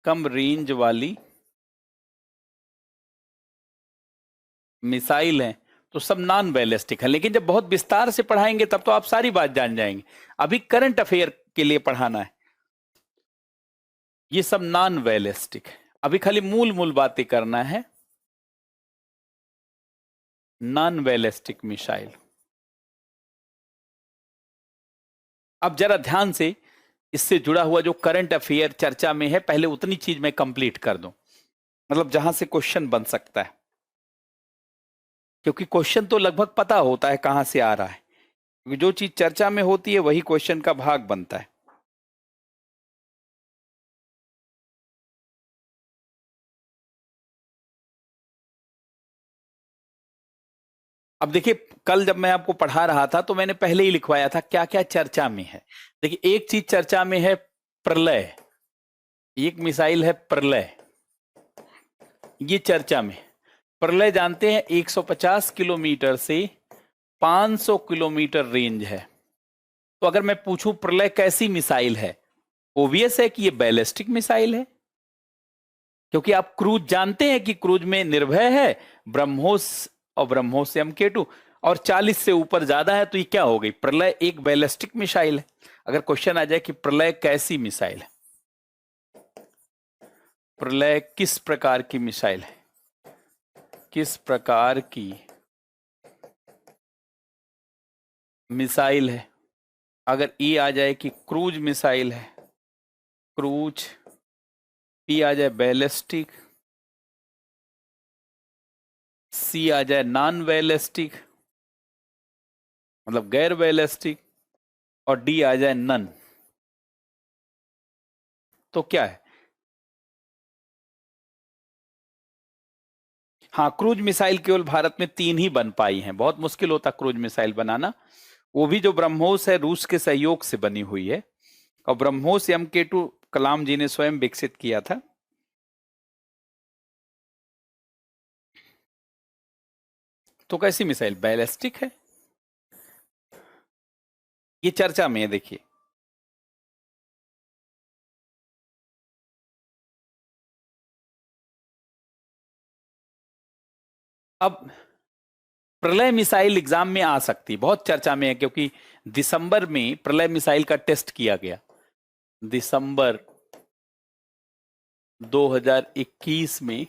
कम रेंज वाली मिसाइल हैं। तो सब नॉन बैलिस्टिक है। लेकिन जब बहुत विस्तार से पढ़ाएंगे तब तो आप सारी बात जान जाएंगे। अभी करंट अफेयर के लिए पढ़ाना है। ये सब नॉन बैलिस्टिक है, अभी खाली मूल मूल बातें करना है। Non ballistic missile. अब जरा ध्यान से इससे जुड़ा हुआ जो करंट अफेयर चर्चा में है, पहले उतनी चीज मैं कंप्लीट कर दूं, मतलब जहां से क्वेश्चन बन सकता है। क्योंकि क्वेश्चन तो लगभग पता होता है कहां से आ रहा है, क्योंकि जो चीज चर्चा में होती है वही क्वेश्चन का भाग बनता है। अब देखिए, कल जब मैं आपको पढ़ा रहा था तो मैंने पहले ही लिखवाया था क्या क्या चर्चा में है। देखिए, एक चीज चर्चा में है, प्रलय। एक मिसाइल है प्रलय, ये चर्चा में। प्रलय जानते हैं 150 किलोमीटर से 500 किलोमीटर रेंज है। तो अगर मैं पूछूं प्रलय कैसी मिसाइल है, ओबियस है कि ये बैलिस्टिक मिसाइल है, क्योंकि आप क्रूज जानते हैं कि क्रूज में निर्भय है, ब्रह्मोस और ब्रह्मोस MK2, और 40 से ऊपर ज्यादा है, तो ये क्या हो गई, प्रलय एक बैलिस्टिक मिसाइल है। अगर क्वेश्चन आ जाए कि प्रलय कैसी मिसाइल है, प्रलय किस प्रकार की मिसाइल है, किस प्रकार की मिसाइल है, अगर ई आ जाए कि क्रूज मिसाइल है, क्रूज, पी आ जाए बैलिस्टिक, सी आ जाए नॉन बैलिस्टिक मतलब गैर बैलिस्टिक, और डी आ जाए नन, तो क्या है? हाँ, क्रूज मिसाइल केवल भारत में 3 ही बन पाई हैं। बहुत मुश्किल होता क्रूज मिसाइल बनाना, वो भी जो ब्रह्मोस है रूस के सहयोग से बनी हुई है, और ब्रह्मोस MK2 कलाम जी ने स्वयं विकसित किया था। तो कैसी मिसाइल? बैलिस्टिक है, ये चर्चा में है। देखिए अब प्रलय मिसाइल एग्जाम में आ सकती है, बहुत चर्चा में है, क्योंकि दिसंबर में प्रलय मिसाइल का टेस्ट किया गया। दिसंबर 2021 में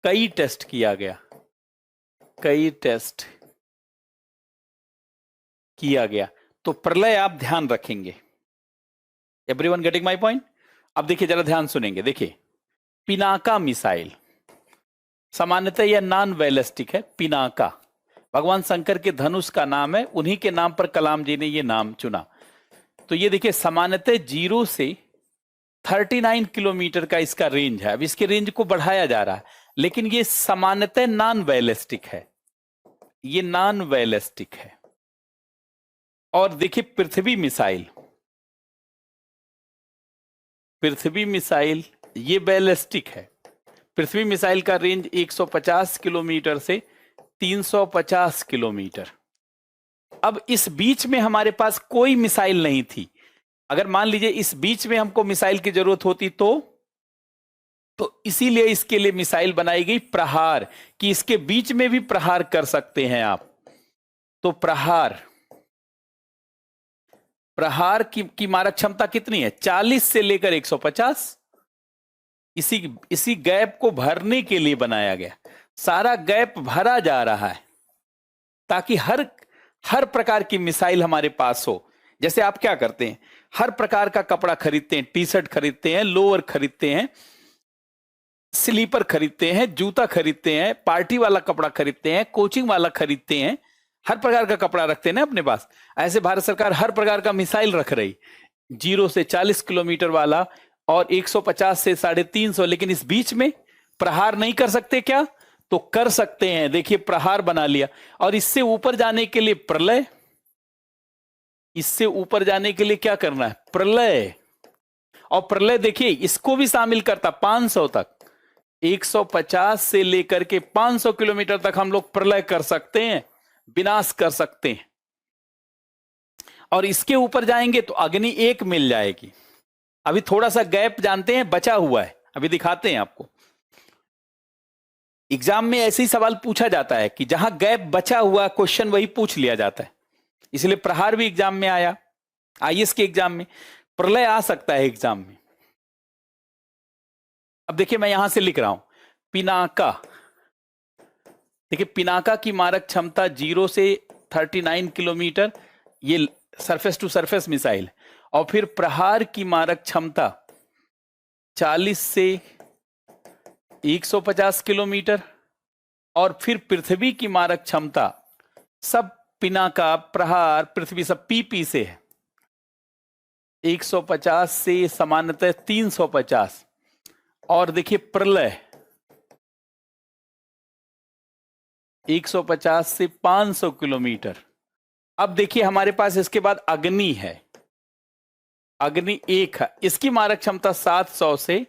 कई टेस्ट किया गया, कई टेस्ट किया गया। तो प्रलय आप ध्यान रखेंगे। Everyone getting my point? अब देखिए, जरा ध्यान सुनेंगे। देखिए, पिनाका मिसाइल सामान्यतः यह नॉन बैलिस्टिक है। पिनाका भगवान शंकर के धनुष का नाम है, उन्हीं के नाम पर कलाम जी ने यह नाम चुना। तो ये देखिए, सामान्यतः 0 से 39 किलोमीटर का इसका रेंज है। अब इसके रेंज को बढ़ाया जा रहा है, लेकिन ये सामान्यतः नॉन बैलिस्टिक है, ये नॉन बैलिस्टिक है। और देखिए, पृथ्वी मिसाइल, पृथ्वी मिसाइल ये बैलिस्टिक है। पृथ्वी मिसाइल का रेंज 150 किलोमीटर से 350 किलोमीटर। अब इस बीच में हमारे पास कोई मिसाइल नहीं थी। अगर मान लीजिए इस बीच में हमको मिसाइल की जरूरत होती तो इसीलिए इसके लिए मिसाइल बनाई गई प्रहार, कि इसके बीच में भी प्रहार कर सकते हैं आप। तो प्रहार की मारक क्षमता कितनी है? 40 से लेकर 150। इसी गैप को भरने के लिए बनाया गया। सारा गैप भरा जा रहा है ताकि हर प्रकार की मिसाइल हमारे पास हो। जैसे आप क्या करते हैं, हर प्रकार का कपड़ा खरीदते हैं, टी शर्ट खरीदते हैं, लोअर खरीदते हैं, स्लीपर खरीदते हैं, जूता खरीदते हैं, पार्टी वाला कपड़ा खरीदते हैं, कोचिंग वाला खरीदते हैं, हर प्रकार का कपड़ा रखते हैं ना अपने पास। ऐसे भारत सरकार हर प्रकार का मिसाइल रख रही, 0 से 40 किलोमीटर वाला और 150 से 350। लेकिन इस बीच में प्रहार नहीं कर सकते क्या? तो कर सकते हैं। देखिए, प्रहार बना लिया। और इससे ऊपर जाने के लिए प्रलय, इससे ऊपर जाने के लिए क्या करना है? प्रलय। और प्रलय देखिए इसको भी शामिल करता, 500 तक, 150 से लेकर के 500 किलोमीटर तक हम लोग प्रलय कर सकते हैं, विनाश कर सकते हैं। और इसके ऊपर जाएंगे तो अग्नि 1 मिल जाएगी। अभी थोड़ा सा गैप जानते हैं बचा हुआ है, अभी दिखाते हैं आपको। एग्जाम में ऐसे ही सवाल पूछा जाता है कि जहां गैप बचा हुआ क्वेश्चन वही पूछ लिया जाता है। इसलिए प्रहार भी एग्जाम में आया, IAS के एग्जाम में प्रलय आ सकता है एग्जाम में। अब देखिए, मैं यहां से लिख रहा हूं पिनाका। देखिए, पिनाका की मारक क्षमता 0 से 39 किलोमीटर, ये सरफेस टू सरफेस मिसाइल। और फिर प्रहार की मारक क्षमता 40 से 150 किलोमीटर। और फिर पृथ्वी की मारक क्षमता, सब पिनाका, प्रहार, पृथ्वी सब PP से है, 150 से सामान्यतः 350। और देखिए प्रलय 150 से 500 किलोमीटर। अब देखिए हमारे पास इसके बाद अग्नि है, अग्नि 1 है, इसकी मारक क्षमता 700 से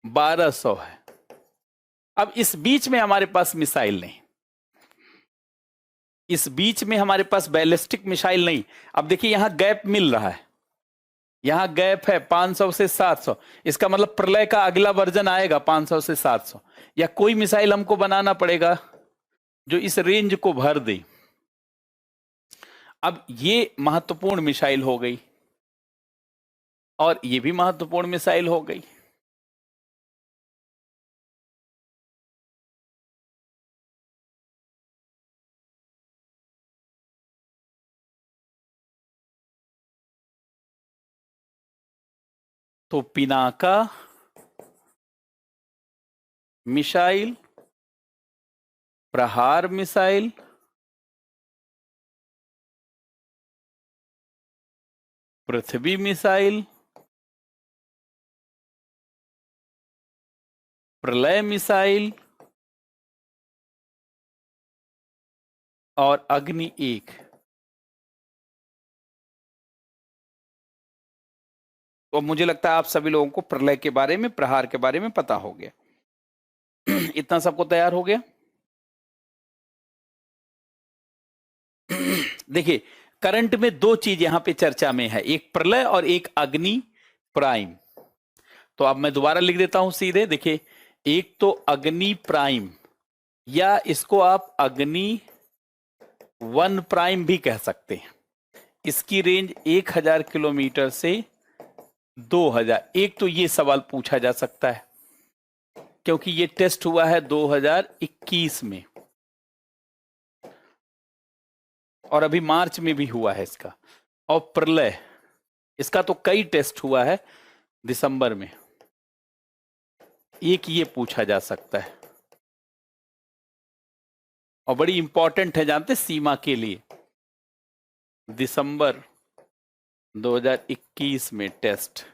1200 है। अब इस बीच में हमारे पास मिसाइल नहीं, इस बीच में हमारे पास बैलिस्टिक मिसाइल नहीं। अब देखिए यहां गैप मिल रहा है, यहां गैप है 500 से 700। इसका मतलब प्रलय का अगला वर्जन आएगा 500 से 700, या कोई मिसाइल हमको बनाना पड़ेगा जो इस रेंज को भर दे। अब ये महत्वपूर्ण मिसाइल हो गई और ये भी महत्वपूर्ण मिसाइल हो गई। तो पिनाका मिसाइल, प्रहार मिसाइल, पृथ्वी मिसाइल, प्रलय मिसाइल और अग्नि 1। और मुझे लगता है आप सभी लोगों को प्रलय के बारे में, प्रहार के बारे में पता हो गया। इतना सबको तैयार हो गया? देखिए, करंट में दो चीज यहां पे चर्चा में है, एक प्रलय और एक अग्नि प्राइम। तो अब मैं दोबारा लिख देता हूं सीधे। देखिए, एक तो अग्नि प्राइम, या इसको आप अग्नि 1 प्राइम भी कह सकते हैं। इसकी रेंज 1000 किलोमीटर से 2000। एक तो ये सवाल पूछा जा सकता है क्योंकि ये टेस्ट हुआ है 2021 में और अभी मार्च में भी हुआ है इसका। और प्रलय, इसका तो कई टेस्ट हुआ है दिसंबर में। एक ये पूछा जा सकता है और बड़ी इंपॉर्टेंट है, जानते, सीमा के लिए। दिसंबर 2021 में टेस्ट।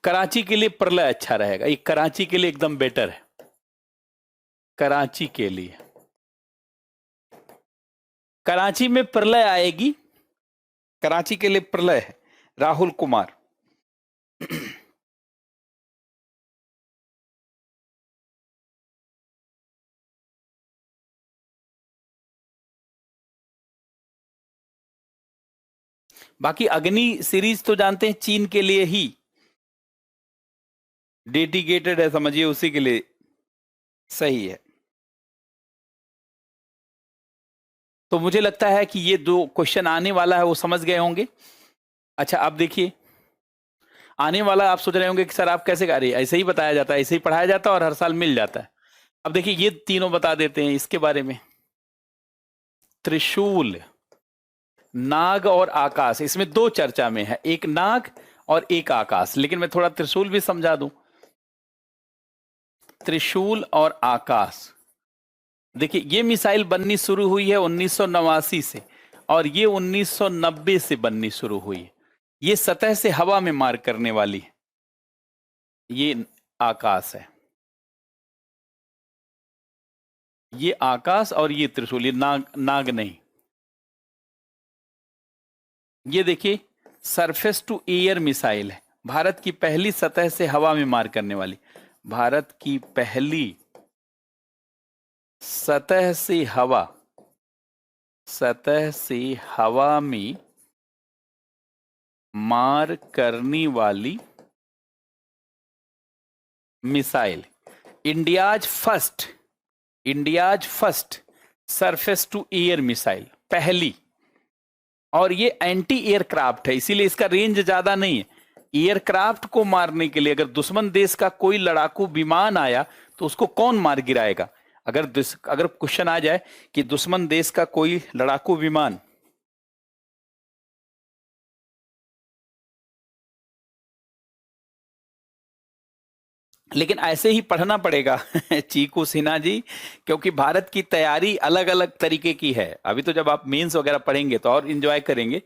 कराची के लिए प्रलय अच्छा रहेगा, ये कराची के लिए एकदम बेटर है। कराची के लिए, कराची में प्रलय आएगी, कराची के लिए प्रलय है। राहुल कुमार। बाकी अग्नि सीरीज तो जानते हैं चीन के लिए ही डेडिकेटेड है, समझिए उसी के लिए सही है। तो मुझे लगता है कि ये दो क्वेश्चन आने वाला है वो समझ गए होंगे। अच्छा, अब देखिए, आने वाला आप सोच रहे होंगे कि सर आप कैसे कर रही है, ऐसे ही बताया जाता है, ऐसे ही पढ़ाया जाता है और हर साल मिल जाता है। अब देखिए, ये तीनों बता देते हैं इसके बारे में। त्रिशूल, नाग और आकाश, इसमें दो चर्चा में है, एक नाग और एक आकाश। लेकिन मैं थोड़ा त्रिशूल भी समझा दूं। त्रिशूल और आकाश, देखिए ये मिसाइल बननी शुरू हुई है 1989 से और ये 1990 से बननी शुरू हुई है। ये सतह से हवा में मार करने वाली है, ये आकाश है। ये आकाश और ये त्रिशूल, ये नाग नहीं। ये देखिए, सरफेस टू एयर मिसाइल है, भारत की पहली सतह से हवा में मार करने वाली, भारत की पहली सतह से हवा में मार करने वाली missile. India's first surface to air missile, पहली। और ये एंटी एयरक्राफ्ट है, इसीलिए इसका रेंज ज्यादा नहीं है। एयरक्राफ्ट को मारने के लिए अगर दुश्मन देश का कोई लड़ाकू विमान आया तो उसको कौन मार गिराएगा? अगर क्वेश्चन आ जाए कि दुश्मन देश का कोई लड़ाकू विमान, लेकिन ऐसे ही पढ़ना पड़ेगा चीकू सिन्हा जी, क्योंकि भारत की तैयारी अलग अलग तरीके की है। अभी तो जब आप मेंस वगैरह पढ़ेंगे तो और एंजॉय करेंगे।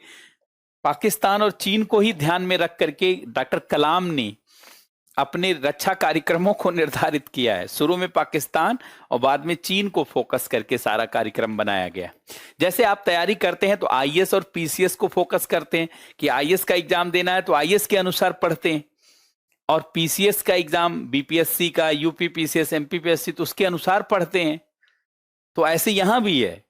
पाकिस्तान और चीन को ही ध्यान में रख करके डॉक्टर कलाम ने अपने रक्षा कार्यक्रमों को निर्धारित किया है। शुरू में पाकिस्तान और बाद में चीन को फोकस करके सारा कार्यक्रम बनाया गया। जैसे आप तैयारी करते हैं तो आईएएस और पीसीएस को फोकस करते हैं कि आईएएस का एग्जाम देना है तो आईएएस के अनुसार पढ़ते हैं, और पीसीएस का एग्जाम, बीपीएससी का, यूपीपीसीएस, एमपीपीएससी, तो उसके अनुसार पढ़ते हैं। तो ऐसे यहां भी है।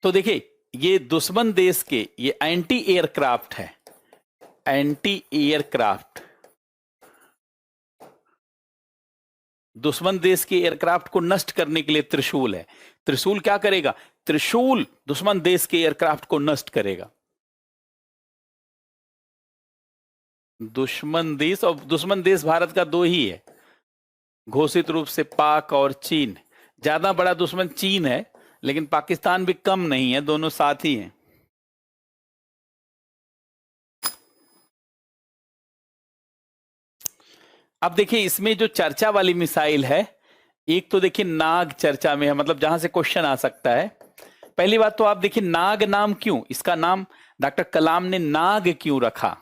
तो देखिए, ये दुश्मन देश के ये एंटी एयरक्राफ्ट है, एंटी एयरक्राफ्ट। दुश्मन देश के एयरक्राफ्ट को नष्ट करने के लिए त्रिशूल है। त्रिशूल क्या करेगा? त्रिशूल दुश्मन देश के एयरक्राफ्ट को नष्ट करेगा। दुश्मन देश, और दुश्मन देश भारत का दो ही है घोषित रूप से, पाक और चीन। ज्यादा बड़ा दुश्मन चीन है, लेकिन पाकिस्तान भी कम नहीं है, दोनों साथ ही हैं। अब देखिए, इसमें जो चर्चा वाली मिसाइल है, एक तो देखिए नाग चर्चा में है, मतलब जहां से क्वेश्चन आ सकता है। पहली बात तो आप देखिए, नाग नाम क्यों, इसका नाम डॉक्टर कलाम ने नाग क्यों रखा?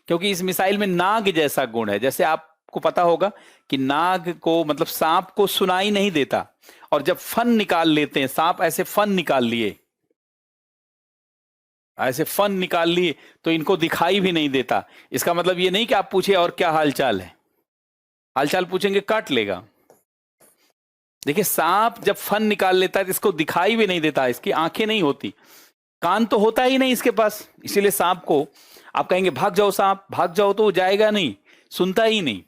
क्योंकि इस मिसाइल में नाग जैसा गुण है। जैसे आपको पता होगा कि नाग को, मतलब सांप को सुनाई नहीं देता, और जब फन निकाल लेते हैं, सांप ऐसे फन निकाल लिए, ऐसे फन निकाल लिए, तो इनको दिखाई भी नहीं देता। इसका मतलब ये नहीं कि आप पूछे और क्या हालचाल है, हालचाल पूछेंगे काट लेगा। देखिए सांप जब फन निकाल लेता है तो इसको दिखाई भी नहीं देता, इसकी आंखें नहीं होती, कान तो होता ही नहीं इसके पास, इसीलिए सांप को आप कहेंगे भाग जाओ सांप, भाग जाओ, तो वो जाएगा नहीं, सुनता ही नहीं,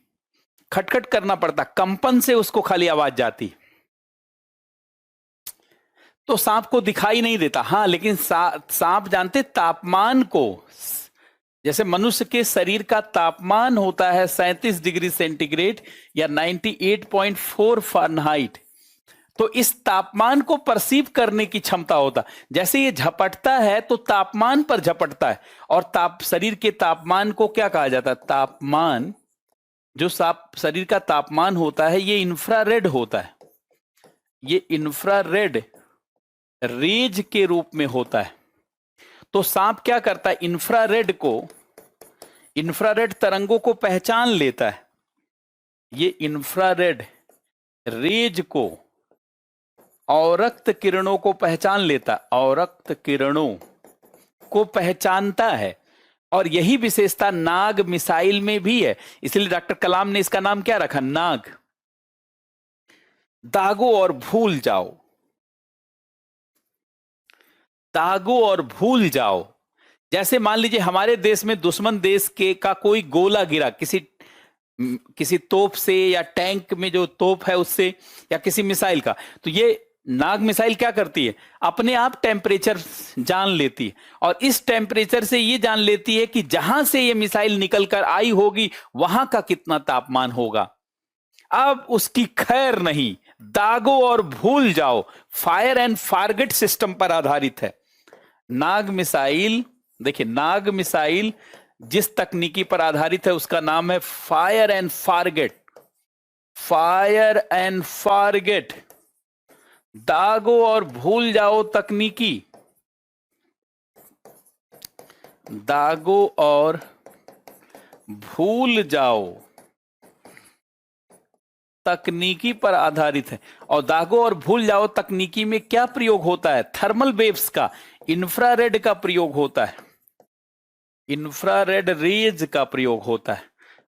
खटखट करना पड़ता, कंपन से उसको खाली आवाज जाती। तो सांप को दिखाई नहीं देता। हाँ, लेकिन सांप जानते तापमान को, जैसे मनुष्य के शरीर का तापमान होता है 37 डिग्री सेंटीग्रेड या 98.4 फ़ारेनहाइट, तो इस तापमान को परसीव करने की क्षमता होता। जैसे ये झपटता है तो तापमान पर झपटता है, और शरीर के तापमान को क्या कहा जाता है, तापमान, जो शरीर का तापमान होता है ये इंफ्रारेड होता है, ये इंफ्रारेड रेज के रूप में होता है। तो सांप क्या करता है, इंफ्रारेड तरंगों को पहचान लेता है, ये इंफ्रारेड रेज को, औरक्त किरणों को पहचान लेता, औरक्त किरणों को पहचानता है। और यही विशेषता नाग मिसाइल में भी है, इसलिए डॉक्टर कलाम ने इसका नाम क्या रखा, नाग। दागो और भूल जाओ, दागो और भूल जाओ। जैसे मान लीजिए हमारे देश में दुश्मन देश के का कोई गोला गिरा, किसी तोप से या टैंक में जो तोप है उससे, या किसी मिसाइल का, तो ये नाग मिसाइल क्या करती है, अपने आप टेम्परेचर जान लेती है, और इस टेम्परेचर से ये जान लेती है कि जहां से ये मिसाइल निकलकर आई होगी वहां का कितना तापमान होगा। अब उसकी खैर नहीं, दागो और भूल जाओ, फायर एंड फॉरगेट सिस्टम पर आधारित है नाग मिसाइल। देखिए नाग मिसाइल जिस तकनीकी पर आधारित है उसका नाम है fire and forget, fire and forget, दागो और भूल जाओ तकनीकी, दागो और भूल जाओ तकनीकी पर आधारित है। और दागो और भूल जाओ तकनीकी में क्या प्रयोग होता है, थर्मल वेव्स का, इंफ्रारेड का प्रयोग होता है, इंफ्रारेड रेज का प्रयोग होता है,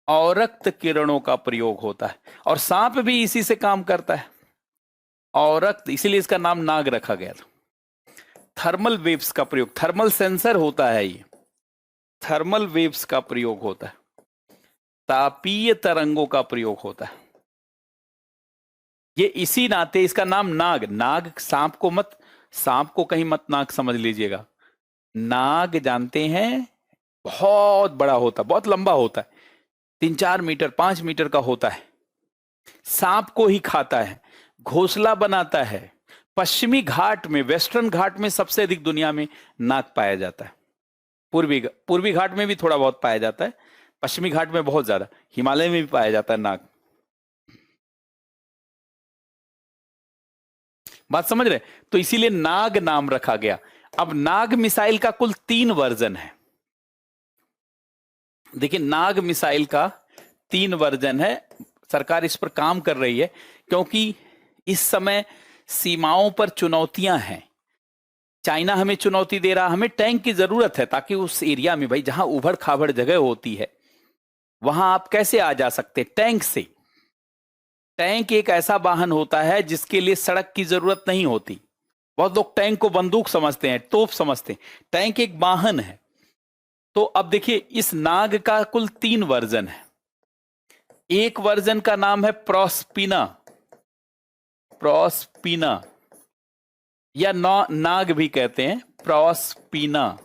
औरक्त किरणों का प्रयोग होता है, और सांप भी इसी से काम करता है, औरक्त, इसीलिए इसका नाम नाग रखा गया था। थर्मल वेव्स का प्रयोग, थर्मल सेंसर होता है ये, थर्मल वेव्स का प्रयोग होता है, तापीय तरंगों का प्रयोग होता है। ये इसी नाते इसका नाम नाग, नाग सांप को कहीं मत नाग समझ लीजिएगा। नाग जानते हैं बहुत बड़ा होता है, बहुत लंबा होता है, 3-4 मीटर 5 मीटर का होता है, सांप को ही खाता है, घोंसला बनाता है। पश्चिमी घाट में, वेस्टर्न घाट में सबसे अधिक दुनिया में नाग पाया जाता है, पूर्वी घाट में भी थोड़ा बहुत पाया जाता है, पश्चिमी घाट में बहुत ज्यादा, हिमालय में भी पाया जाता है नाग। बात समझ रहे, तो इसीलिए नाग नाम रखा गया। अब नाग मिसाइल का कुल 3 वर्जन है। देखिए नाग मिसाइल का 3 वर्जन है, सरकार इस पर काम कर रही है, क्योंकि इस समय सीमाओं पर चुनौतियां हैं। चाइना हमें चुनौती दे रहा, हमें टैंक की जरूरत है, ताकि उस एरिया में भाई जहां उबड़ खाबड़ जगह होती है वहां आप कैसे आ जा सकते, टैंक से। टैंक एक ऐसा वाहन होता है जिसके लिए सड़क की जरूरत नहीं होती। बहुत लोग टैंक को बंदूक समझते हैं, तोप समझते हैं, टैंक एक वाहन है। तो अब देखिए इस नाग का कुल 3 वर्जन है। एक वर्जन का नाम है प्रोस्पिना, प्रोस्पिना या नाग भी कहते हैं, प्रोस्पिना,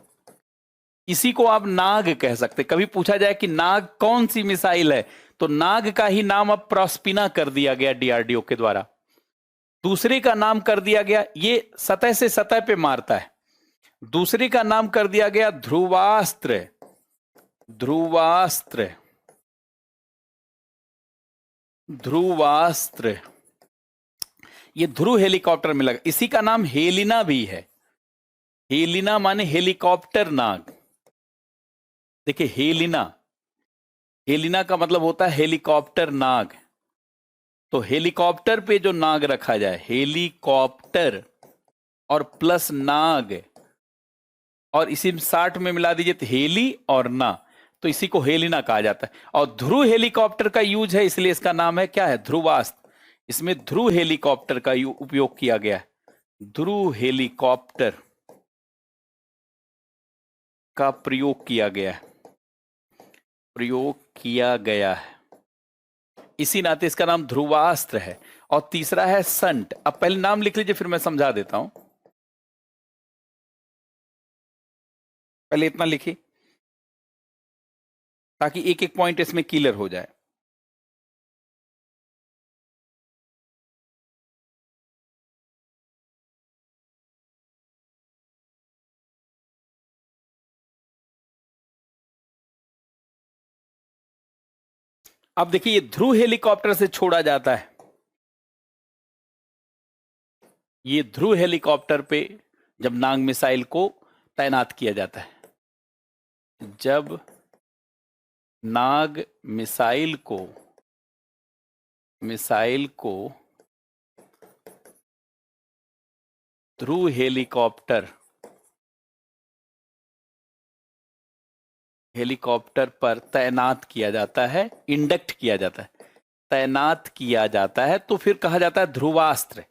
इसी को आप नाग कह सकते। कभी पूछा जाए कि नाग कौन सी मिसाइल है, तो नाग का ही नाम अब प्रोस्पिना कर दिया गया डीआरडीओ के द्वारा। दूसरे का नाम कर दिया गया, ये सतह से सतह पे मारता है, दूसरे का नाम कर दिया गया ध्रुवास्त्र, ध्रुवास्त्र, ध्रुवास्त्र, ये ध्रुव हेलीकॉप्टर में लगा। इसी का नाम हेलिना भी है, हेलिना माने हेलीकॉप्टर नाग। देखिए हेलिना, हेलिना का मतलब होता है हेलीकॉप्टर नाग। तो हेलीकॉप्टर पे जो नाग रखा जाए, हेलीकॉप्टर और प्लस नाग, और इसी 60 में मिला दीजिए तो हेली और ना, तो इसी को हेलिना कहा जाता है। और ध्रुव हेलीकॉप्टर का यूज है, इसलिए इसका नाम है क्या है, ध्रुवास्त्र। इसमें ध्रुव हेलीकॉप्टर का उपयोग किया गया है, ध्रुव हेलीकॉप्टर का प्रयोग किया गया है, इसी नाते इसका नाम ध्रुवास्त्र है। और तीसरा है संट। अब पहले नाम लिख लीजिए, फिर मैं समझा देता हूं। पहले इतना लिखिए ताकि एक एक पॉइंट इसमें क्लियर हो जाए। अब देखिए, ये ध्रुव हेलीकॉप्टर से छोड़ा जाता है, ये ध्रुव हेलीकॉप्टर पे जब नाग मिसाइल को तैनात किया जाता है, जब नाग मिसाइल को ध्रुव हेलीकॉप्टर पर तैनात किया जाता है, इंडक्ट किया जाता है, तैनात किया जाता है, तो फिर कहा जाता है ध्रुवास्त्र।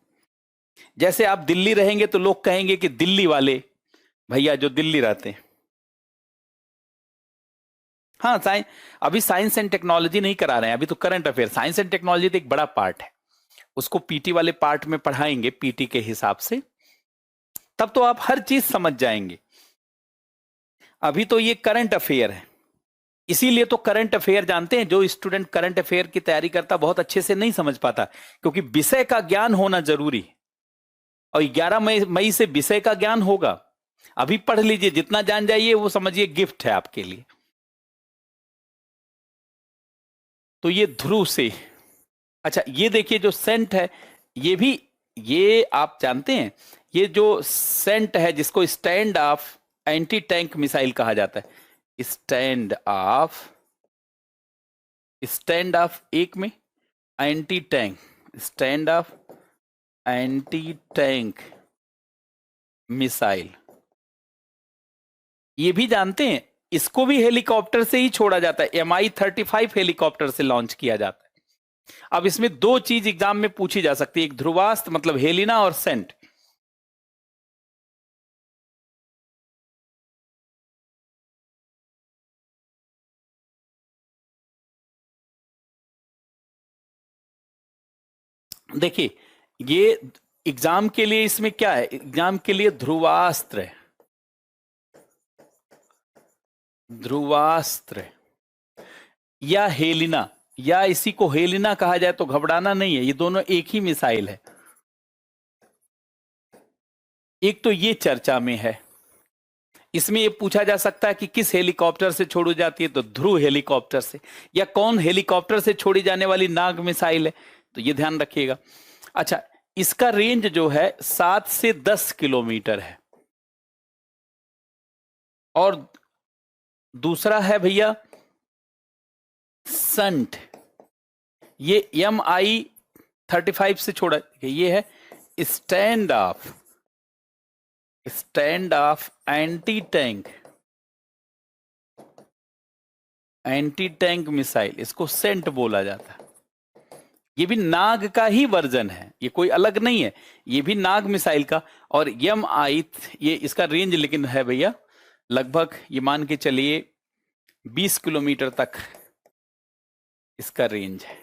जैसे आप दिल्ली रहेंगे तो लोग कहेंगे कि दिल्ली वाले भैया जो दिल्ली रहते हैं। हाँ, अभी साइंस एंड टेक्नोलॉजी नहीं करा रहे हैं, अभी तो current affair. Science and technology तो एक बड़ा पार्ट है, उसको पीटी वाले पार्ट में पढ़ाएंगे, पीटी के हिसाब से, तब तो आप हर चीज समझ जाएंगे। अभी तो ये करंट अफेयर है, इसीलिए तो करंट अफेयर जानते हैं, जो स्टूडेंट करंट अफेयर की तैयारी करता बहुत अच्छे से नहीं समझ पाता, क्योंकि विषय का ज्ञान होना जरूरी है। और 11 मई से विषय का ज्ञान होगा। अभी पढ़ लीजिए, जितना जान जाइए वो समझिए गिफ्ट है आपके लिए। तो ये ध्रुव से, अच्छा ये देखिए जो सेंट है, ये भी, ये आप जानते हैं, ये जो सेंट है जिसको stand of anti tank missile कहा जाता है, स्टैंड ऑफ एक में anti tank, stand of anti tank missile, ये भी जानते हैं, इसको भी हेलीकॉप्टर से ही छोड़ा जाता है, Mi-35 हेलीकॉप्टर से लॉन्च किया जाता है। अब इसमें दो चीज एग्जाम में पूछी जा सकती है, एक ध्रुवास्त्र मतलब हेलिना, और सेंट। देखिए, ये एग्जाम के लिए इसमें क्या है, एग्जाम के लिए ध्रुवास्त्र या हेलिना, या इसी को हेलिना कहा जाए तो घबराना नहीं है, ये दोनों एक ही मिसाइल है। एक तो ये चर्चा में है, इसमें ये पूछा जा सकता है कि किस हेलीकॉप्टर से छोड़ी जाती है, तो ध्रुव हेलीकॉप्टर से। या कौन हेलीकॉप्टर से छोड़ी जाने वाली नाग मिसाइल है, तो ये ध्यान रखिएगा। अच्छा, इसका रेंज जो है 7 से 10 किलोमीटर है। और दूसरा है भैया संट, ये Mi-35 से छोड़ा, ये है stand of anti tank missile, इसको सेंट बोला जाता है। ये भी नाग का ही वर्जन है, ये कोई अलग नहीं है, ये भी नाग मिसाइल का। और ये इसका रेंज लेकिन है भैया लगभग, ये मान के चलिए 20 किलोमीटर तक इसका रेंज है,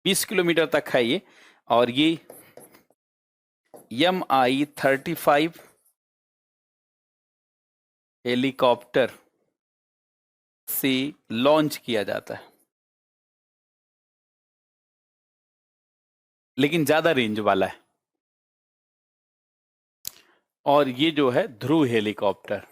20 किलोमीटर तक है ये। और ये Mi-35 हेलीकॉप्टर से लॉन्च किया जाता है, लेकिन ज्यादा रेंज वाला है। और ये जो है ध्रुव हेलीकॉप्टर,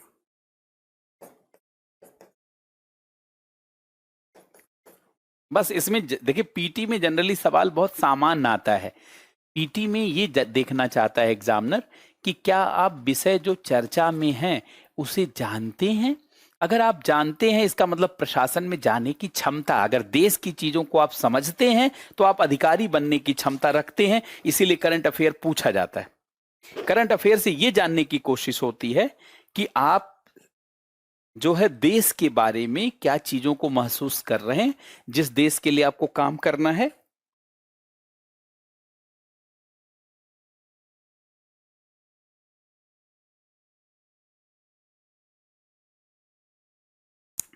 बस इसमें देखिए, पीटी में जनरली सवाल बहुत सामान्य आता है। पीटी में ये देखना चाहता है एग्जामिनर कि क्या आप विषय जो चर्चा में है उसे जानते हैं, अगर आप जानते हैं, इसका मतलब प्रशासन में जाने की क्षमता, अगर देश की चीजों को आप समझते हैं तो आप अधिकारी बनने की क्षमता रखते हैं। इसीलिए करंट अफेयर पूछा जाता है। करंट अफेयर से यह जानने की कोशिश होती है कि आप जो है देश के बारे में क्या चीजों को महसूस कर रहे हैं, जिस देश के लिए आपको काम करना है।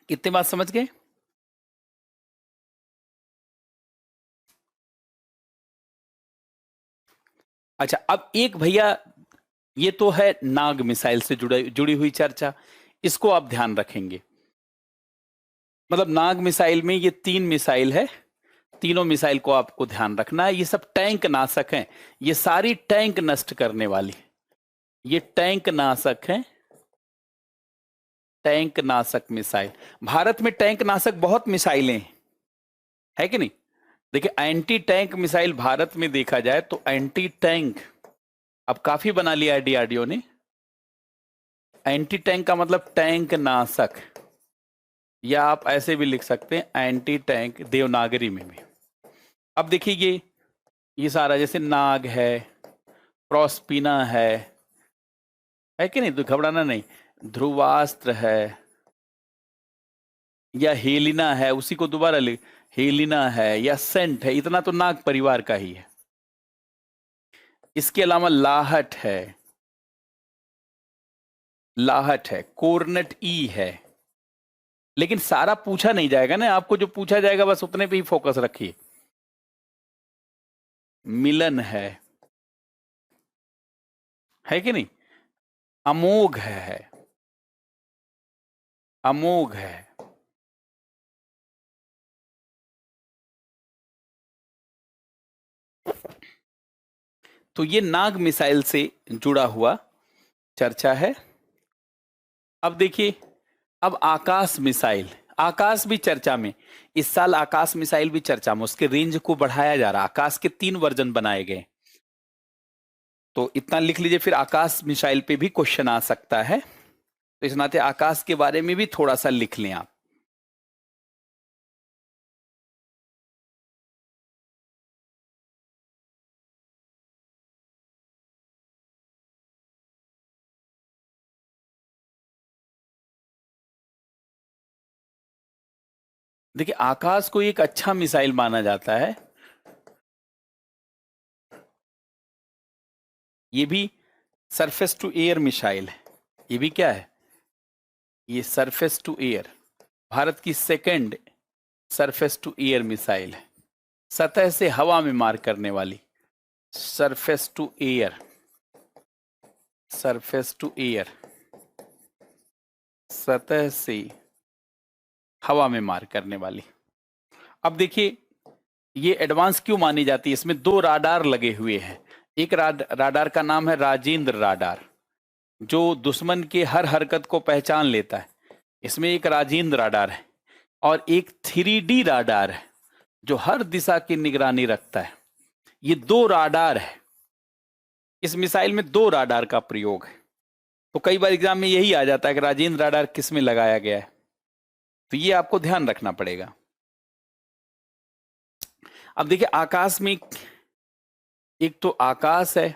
कितने बात समझ गए? अच्छा, अब एक भैया, ये तो है नाग मिसाइल से जुड़ी हुई चर्चा, इसको आप ध्यान रखेंगे। मतलब नाग मिसाइल में ये 3 मिसाइल है, तीनों मिसाइल को आपको ध्यान रखना है। ये सब टैंक नाशक हैं, ये सारी टैंक नष्ट करने वाली, ये टैंक नाशक हैं, टैंक नाशक मिसाइल। भारत में टैंक नाशक बहुत मिसाइलें हैं, है कि नहीं? देखिए, एंटी टैंक मिसाइल भारत में देखा जाए तो एंटी टैंक अब काफी बना लिया है डीआरडीओ ने। एंटी टैंक का मतलब टैंक नाशक, या आप ऐसे भी लिख सकते हैं एंटी टैंक, देवनागरी में भी। अब देखिए, ये सारा जैसे नाग है, क्रॉसपीना है कि नहीं? तो घबराना नहीं। ध्रुवास्त्र है, या हेलिना है, उसी को दोबारा लिख, हेलिना है, या सेंट है, इतना तो नाग परिवार का ही है। इसके अलावा लाहट है, लाहट है, कोरनट ई है। लेकिन सारा पूछा नहीं जाएगा ना, आपको जो पूछा जाएगा बस उतने पे ही फोकस रखिए। मिलन है कि नहीं? अमोघ है, अमोघ है। तो ये नाग मिसाइल से जुड़ा हुआ चर्चा है। अब देखिए, अब आकाश मिसाइल, आकाश भी चर्चा में। इस साल आकाश मिसाइल भी चर्चा में, उसके रेंज को बढ़ाया जा रहा है। आकाश के 3 वर्जन बनाए गए, तो इतना लिख लीजिए। फिर आकाश मिसाइल पे भी क्वेश्चन आ सकता है, तो इस नाते आकाश के बारे में भी थोड़ा सा लिख लें आप। देखिए, आकाश को एक अच्छा मिसाइल माना जाता है। ये भी सरफेस टू एयर मिसाइल है। ये भी क्या है? ये सरफेस टू एयर, भारत की second surface to air missile है। सतह से हवा में मार करने वाली, surface to air, surface to air, सतह से हवा में मार करने वाली। अब देखिए, ये एडवांस क्यों मानी जाती है? इसमें 2 राडार लगे हुए हैं। एक राडार का नाम है राजेंद्र राडार, जो दुश्मन के हर हरकत को पहचान लेता है। इसमें एक राजेंद्र राडार है, और एक 3D राडार है, जो हर दिशा की निगरानी रखता है। ये 2 राडार है। इस मिसाइल में 2 राडार का प्रयोग है। तो कई बार एग्जाम में यही आ जाता है कि राजेंद्र राडार किस में लगाया गया है, तो ये आपको ध्यान रखना पड़ेगा। अब देखिए, आकाश में एक तो आकाश है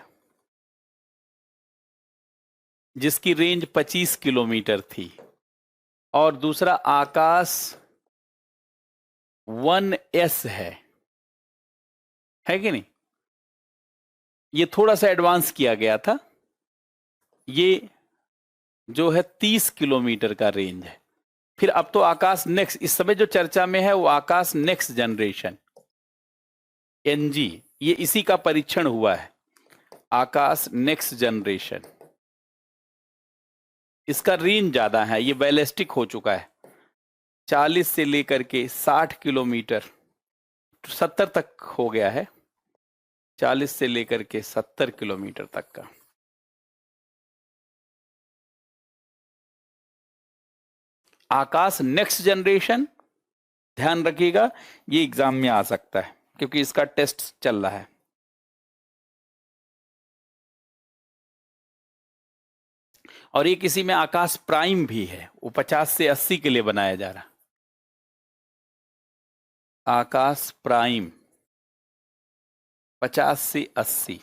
जिसकी रेंज 25 किलोमीटर थी, और दूसरा आकाश 1S है कि नहीं? ये थोड़ा सा एडवांस किया गया था। ये जो है 30 किलोमीटर का रेंज है। फिर अब तो आकाश नेक्स्ट, इस समय जो चर्चा में है वो आकाश नेक्स्ट जनरेशन, NG, ये इसी का परीक्षण हुआ है। आकाश नेक्स्ट जनरेशन, इसका रेंज ज्यादा है, ये बैलिस्टिक हो चुका है। 40 से लेकर के 60 किलोमीटर, 70 तक हो गया है। 40 से लेकर के 70 किलोमीटर तक का। आकाश नेक्स्ट जनरेशन, ध्यान रखिएगा, ये एग्जाम में आ सकता है क्योंकि इसका टेस्ट चल रहा है। और एक इसी में आकाश प्राइम भी है, वो 50 से 80 के लिए बनाया जा रहा। आकाश प्राइम 50 से 80।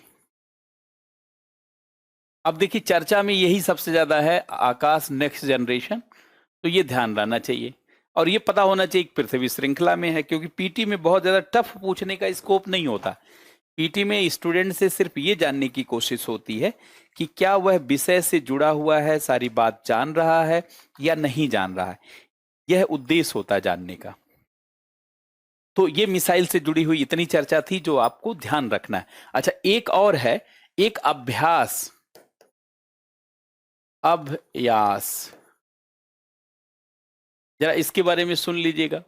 अब देखिए चर्चा में यही सबसे ज्यादा है, आकाश नेक्स्ट जनरेशन, तो ये ध्यान रहना चाहिए और ये पता होना चाहिए कि पृथ्वी श्रृंखला में है, क्योंकि पीटी में बहुत ज्यादा टफ पूछने का स्कोप नहीं होता। पीटी में स्टूडेंट से सिर्फ ये जानने की कोशिश होती है कि क्या वह विषय से जुड़ा हुआ है, सारी बात जान रहा है या नहीं जान रहा है, यह उद्देश्य होता है जानने का। तो ये मिसाइल से जुड़ी हुई इतनी चर्चा थी जो आपको ध्यान रखना है। अच्छा, एक और है, एक अभ्यास, अभ्यास, जरा इसके बारे में सुन लीजिएगा।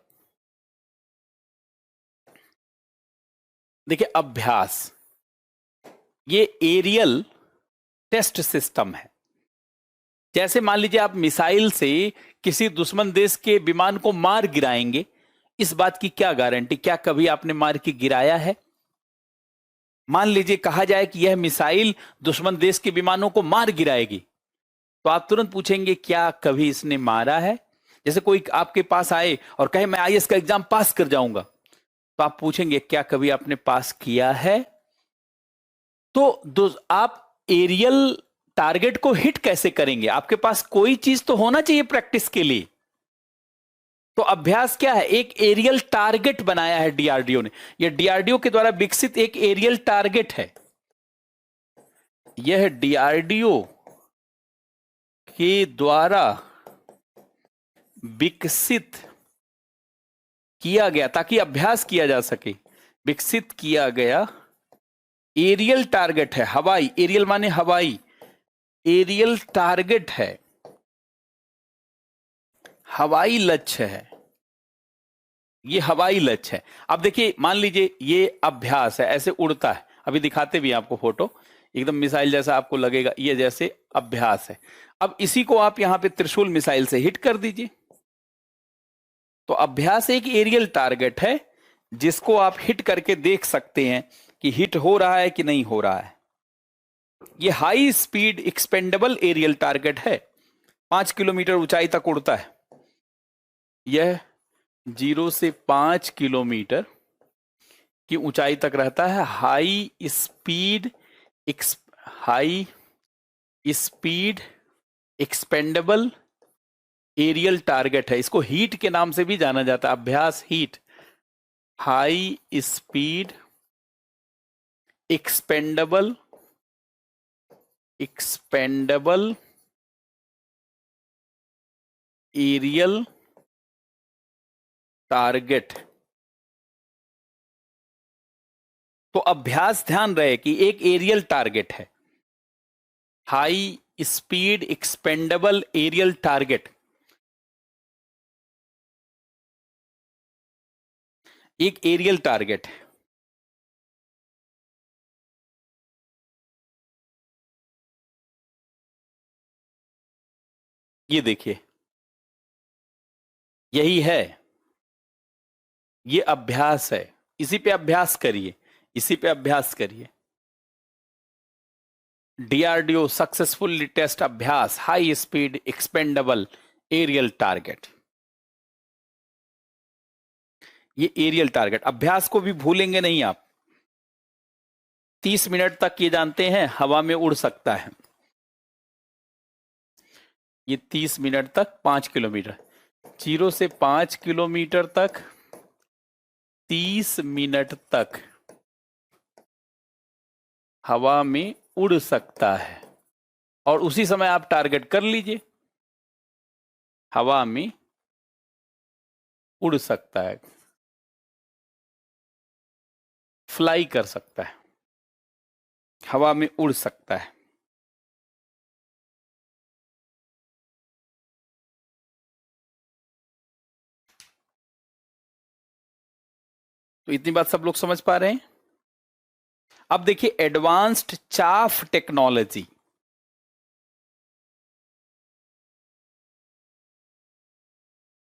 देखिए अभ्यास, ये एरियल टेस्ट सिस्टम है। जैसे मान लीजिए आप मिसाइल से किसी दुश्मन देश के विमान को मार गिराएंगे, इस बात की क्या गारंटी, क्या कभी आपने मार के गिराया है? मान लीजिए कहा जाए कि यह मिसाइल दुश्मन देश के विमानों को मार गिराएगी, तो आप तुरंत पूछेंगे क्या कभी इसने मारा है? जैसे कोई आपके पास आए और कहे मैं आईएएस का एग्जाम पास कर जाऊंगा, तो आप पूछेंगे क्या कभी आपने पास किया है? तो आप एरियल टारगेट को हिट कैसे करेंगे? आपके पास कोई चीज तो होना चाहिए प्रैक्टिस के लिए। तो अभ्यास क्या है? एक एरियल टारगेट बनाया है डीआरडीओ ने। यह डीआरडीओ के द्वारा विकसित एक एरियल टारगेट है। यह डीआरडीओ के द्वारा विकसित किया गया, ताकि अभ्यास किया जा सके, विकसित किया गया एरियल टारगेट है। हवाई, एरियल माने हवाई, एरियल टारगेट है, हवाई लक्ष्य है, ये हवाई लक्ष्य है। अब देखिए मान लीजिए ये अभ्यास है, ऐसे उड़ता है, अभी दिखाते भी आपको फोटो, एकदम मिसाइल जैसा आपको लगेगा, ये जैसे अभ्यास है। अब इसी को आप यहां पे त्रिशूल मिसाइल से हिट कर दीजिए। तो अभ्यास एक एरियल टारगेट है जिसको आप हिट करके देख सकते हैं कि हिट हो रहा है कि नहीं हो रहा है। ये high speed expendable aerial target है, 5 किलोमीटर ऊंचाई तक उड़ता है। यह 0 से 5 किलोमीटर की ऊंचाई तक रहता है। High speed expendable aerial target है। इसको हीट के नाम से भी जाना जाता है, Abhyas HEAT. High speed expendable aerial target. तो अभ्यास ध्यान रहे कि एक एरियल टारगेट है, high speed expendable aerial target, एक एरियल टारगेट है। ये देखिए यही है, ये अभ्यास है, इसी पे अभ्यास करिए, इसी पे अभ्यास करिए। DRDO successfully test Abhyas high speed expendable aerial target. ये एरियल टारगेट अभ्यास को भी भूलेंगे नहीं आप। 30 मिनट तक ये जानते हैं हवा में उड़ सकता है। ये 30 मिनट तक 5 किलोमीटर, 0 से 5 किलोमीटर तक 30 मिनट तक हवा में उड़ सकता है। और उसी समय आप टारगेट कर लीजिए, हवा में उड़ सकता है, फ्लाई कर सकता है, हवा में उड़ सकता है। तो इतनी बात सब लोग समझ पा रहे हैं? अब देखिए एडवांस्ड चाफ टेक्नोलॉजी।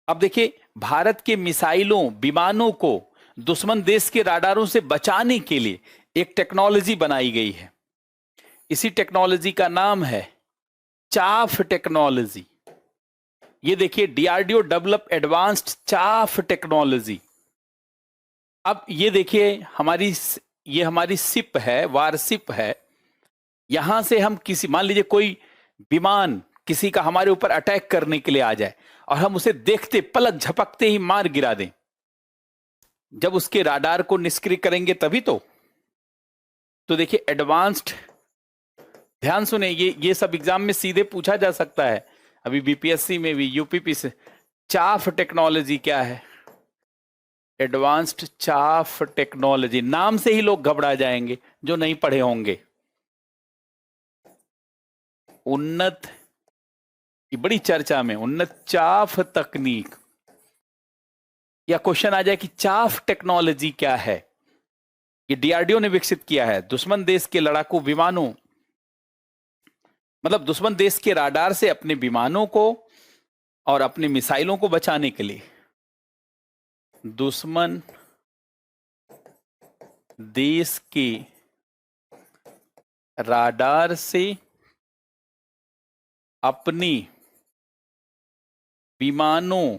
अब देखिए भारत के मिसाइलों, विमानों को दुश्मन देश के राडारों से बचाने के लिए एक टेक्नोलॉजी बनाई गई है। इसी टेक्नोलॉजी का नाम है चाफ टेक्नोलॉजी। ये देखिए, DRDO develop advanced chaff technology. अब ये देखिए, ये हमारी सिप है, वारसिप है। यहां से हम किसी, मान लीजिए कोई विमान किसी का हमारे ऊपर अटैक करने के लिए आ जाए और हम उसे देखते पलक झपकते ही मार गिरा दें, जब उसके राडार को निष्क्रिय करेंगे तभी तो देखिए एडवांस्ड, ध्यान सुने, ये सब एग्जाम में सीधे पूछा जा सकता है, अभी बीपीएससी में भी, यूपीपी से। चाफ टेक्नोलॉजी क्या है? एडवांस्ड चाफ टेक्नोलॉजी, नाम से ही लोग घबरा जाएंगे जो नहीं पढ़े होंगे। उन्नत, ये बड़ी चर्चा में, उन्नत चाफ तकनीक। या क्वेश्चन आ जाए कि चाफ टेक्नोलॉजी क्या है? ये डीआरडीओ ने विकसित किया है दुश्मन देश के लड़ाकू विमानों, मतलब दुश्मन देश के राडार से अपने विमानों को और अपने मिसाइलों को बचाने के लिए। दुश्मन देश के राडार से अपनी विमानों,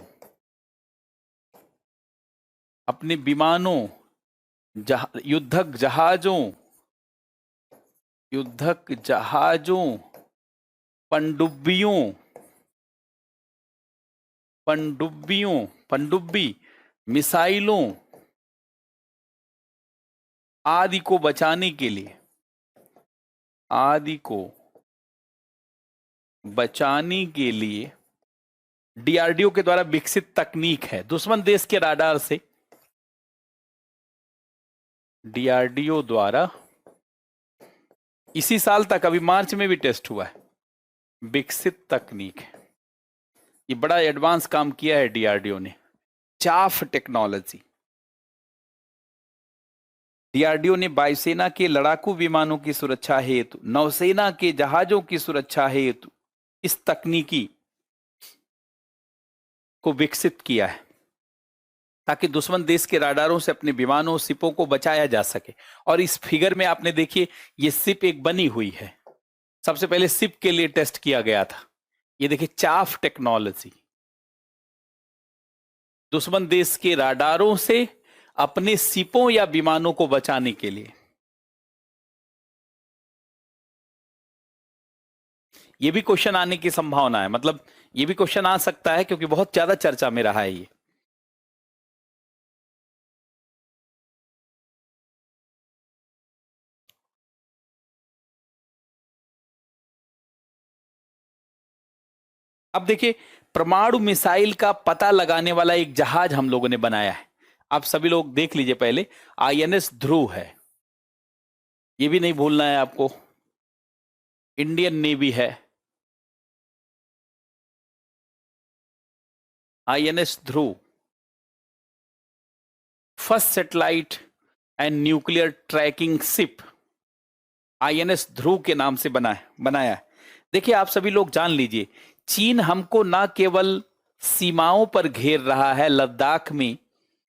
युद्धक जहाजों, पनडुब्बी मिसाइलों आदि को बचाने के लिए डीआरडीओ के द्वारा विकसित तकनीक है। दुश्मन देश के राडार से डीआरडीओ द्वारा इसी साल तक, अभी मार्च में भी टेस्ट हुआ है, विकसित तकनीक है। ये बड़ा एडवांस काम किया है डीआरडीओ ने, चाफ टेक्नोलॉजी। डीआरडीओ ने वायुसेना के लड़ाकू विमानों की सुरक्षा हेतु, नौसेना के जहाजों की सुरक्षा हेतु इस तकनीकी को विकसित किया है ताकि दुश्मन देश के राडारों से अपने विमानों, सिपों को बचाया जा सके। और इस फिगर में आपने देखिए, ये सिप एक बनी हुई है, सबसे पहले सिप के लिए टेस्ट किया गया था। ये देखिए चाफ टेक्नोलॉजी, दुश्मन देश के राडारों से अपने सिपों या विमानों को बचाने के लिए। ये भी क्वेश्चन आने की संभावना है, मतलब ये भी क्वेश्चन आ सकता है क्योंकि बहुत ज्यादा चर्चा में रहा है ये। अब देखिए, परमाणु मिसाइल का पता लगाने वाला एक जहाज हम लोगों ने बनाया है। आप सभी लोग देख लीजिए, पहले आईएनएस ध्रुव है, ये भी नहीं भूलना है आपको। इंडियन नेवी है, INS Dhruv, first satellite and nuclear tracking ship, INS Dhruv के नाम से बनाया है। देखिए आप सभी लोग जान लीजिए, चीन हमको ना केवल सीमाओं पर घेर रहा है, लद्दाख में,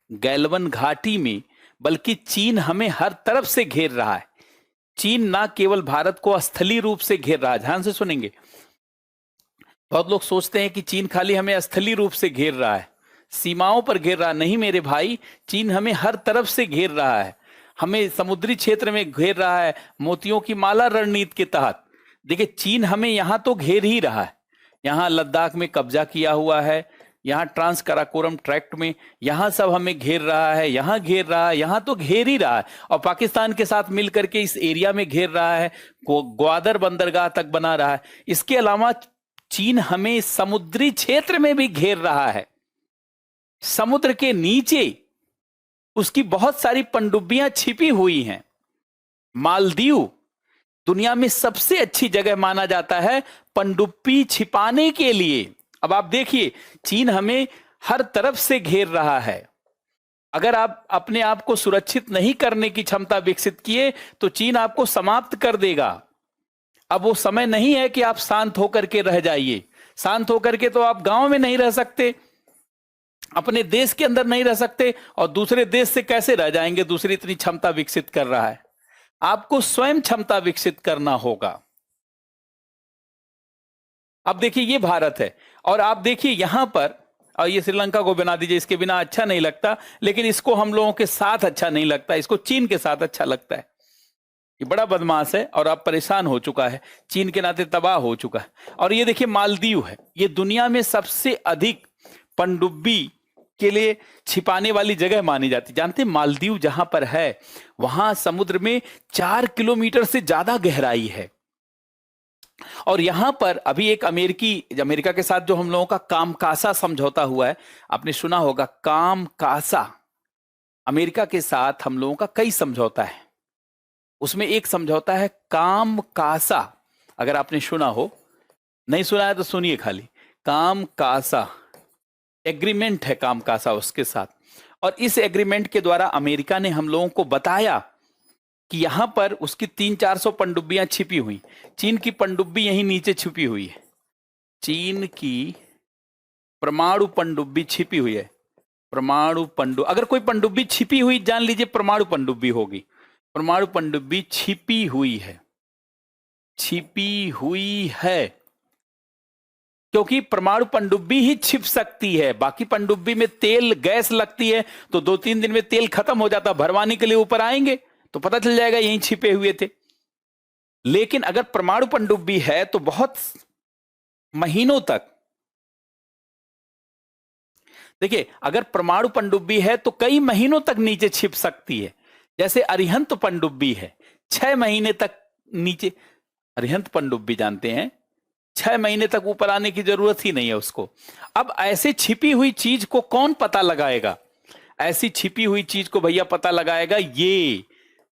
गैलवन घाटी में, बल्कि चीन हमें हर तरफ से घेर रहा है। चीन ना केवल भारत को स्थलीय रूप से घेर रहा है, ध्यान से सुनेंगे। बहुत लोग सोचते हैं कि चीन खाली हमें स्थलीय रूप से घेर रहा है, सीमाओं पर घेर रहा, नहीं मेरे भाई, चीन हमें हर तरफ से घेर रहा है। हमें समुद्री क्षेत्र में घेर रहा है, मोतियों की माला रणनीति के तहत। देखिए चीन हमें यहां तो घेर ही रहा है, यहां लद्दाख में कब्जा किया हुआ है, यहां ट्रांस कराकोरम ट्रैक्ट में, यहां सब हमें घेर रहा है, यहां घेर रहा है, यहां तो घेर ही रहा है, और पाकिस्तान के साथ मिलकर के इस एरिया में घेर रहा है, ग्वादर बंदरगाह तक बना रहा है। इसके अलावा चीन हमें समुद्री क्षेत्र में भी घेर रहा है। समुद्र के नीचे उसकी बहुत सारी पनडुब्बियां छिपी हुई हैं। मालदीव दुनिया में सबसे अच्छी जगह माना जाता है पनडुब्बी छिपाने के लिए। अब आप देखिए, चीन हमें हर तरफ से घेर रहा है। अगर आप अपने आप को सुरक्षित नहीं करने की क्षमता विकसित किए तो चीन आपको समाप्त कर देगा। अब वो समय नहीं है कि आप शांत होकर के रह जाइए। शांत होकर के तो आप गांव में नहीं रह सकते, अपने देश के अंदर नहीं रह सकते, और दूसरे देश से कैसे रह जाएंगे? दूसरी इतनी क्षमता विकसित कर रहा है। आपको स्वयं क्षमता विकसित करना होगा। अब देखिए ये भारत है, और आप देखिए यहां पर, और ये श्रीलंका को बना दीजिए, इसके बिना अच्छा नहीं लगता, लेकिन इसको हम लोगों के साथ अच्छा नहीं लगता, इसको चीन के साथ अच्छा लगता है। ये बड़ा बदमाश है और अब परेशान हो चुका है, चीन के नाते तबाह हो चुका है। और ये देखिए मालदीव है, ये दुनिया में सबसे अधिक पनडुब्बी के लिए छिपाने वाली जगह मानी जाती। जानते हैं मालदीव जहां पर है वहां समुद्र में 4 किलोमीटर से ज्यादा गहराई है। और यहां पर अभी एक अमेरिका के साथ जो हम लोगों का कामकासा समझौता हुआ है, आपने सुना होगा कामकासा। अमेरिका के साथ हम लोगों का कई समझौता है, उसमें एक समझौता है कामकासा। अगर आपने सुना हो, नहीं सुना है तो सुनिए खाली, कामकासा एग्रीमेंट है कामकासा उसके साथ। और इस एग्रीमेंट के द्वारा अमेरिका ने हम लोगों को बताया कि यहां पर उसकी 300-400 पनडुब्बियां छिपी हुई। चीन की पनडुब्बी यहीं नीचे छिपी हुई है, चीन की परमाणु पनडुब्बी छिपी हुई है। परमाणु पनडुब्बी, अगर कोई पनडुब्बी छिपी हुई जान लीजिए परमाणु पनडुब्बी होगी। परमाणु पनडुब्बी छिपी हुई है, छिपी हुई है, क्योंकि परमाणु पनडुब्बी ही छिप सकती है। बाकी पनडुब्बी में तेल गैस लगती है तो 2-3 दिन में तेल खत्म हो जाता, भरवाने के लिए ऊपर आएंगे तो पता चल जाएगा यहीं छिपे हुए थे। लेकिन अगर परमाणु पनडुब्बी है तो बहुत महीनों तक, देखिए अगर परमाणु पनडुब्बी है तो कई महीनों तक नीचे छिप सकती है। जैसे अरिहंत पनडुब्बी है, 6 महीने तक नीचे, अरिहंत पनडुब्बी जानते हैं, 6 महीने तक ऊपर आने की जरूरत ही नहीं है उसको। अब ऐसे छिपी हुई चीज को कौन पता लगाएगा? ऐसी छिपी हुई चीज को भैया पता लगाएगा, ये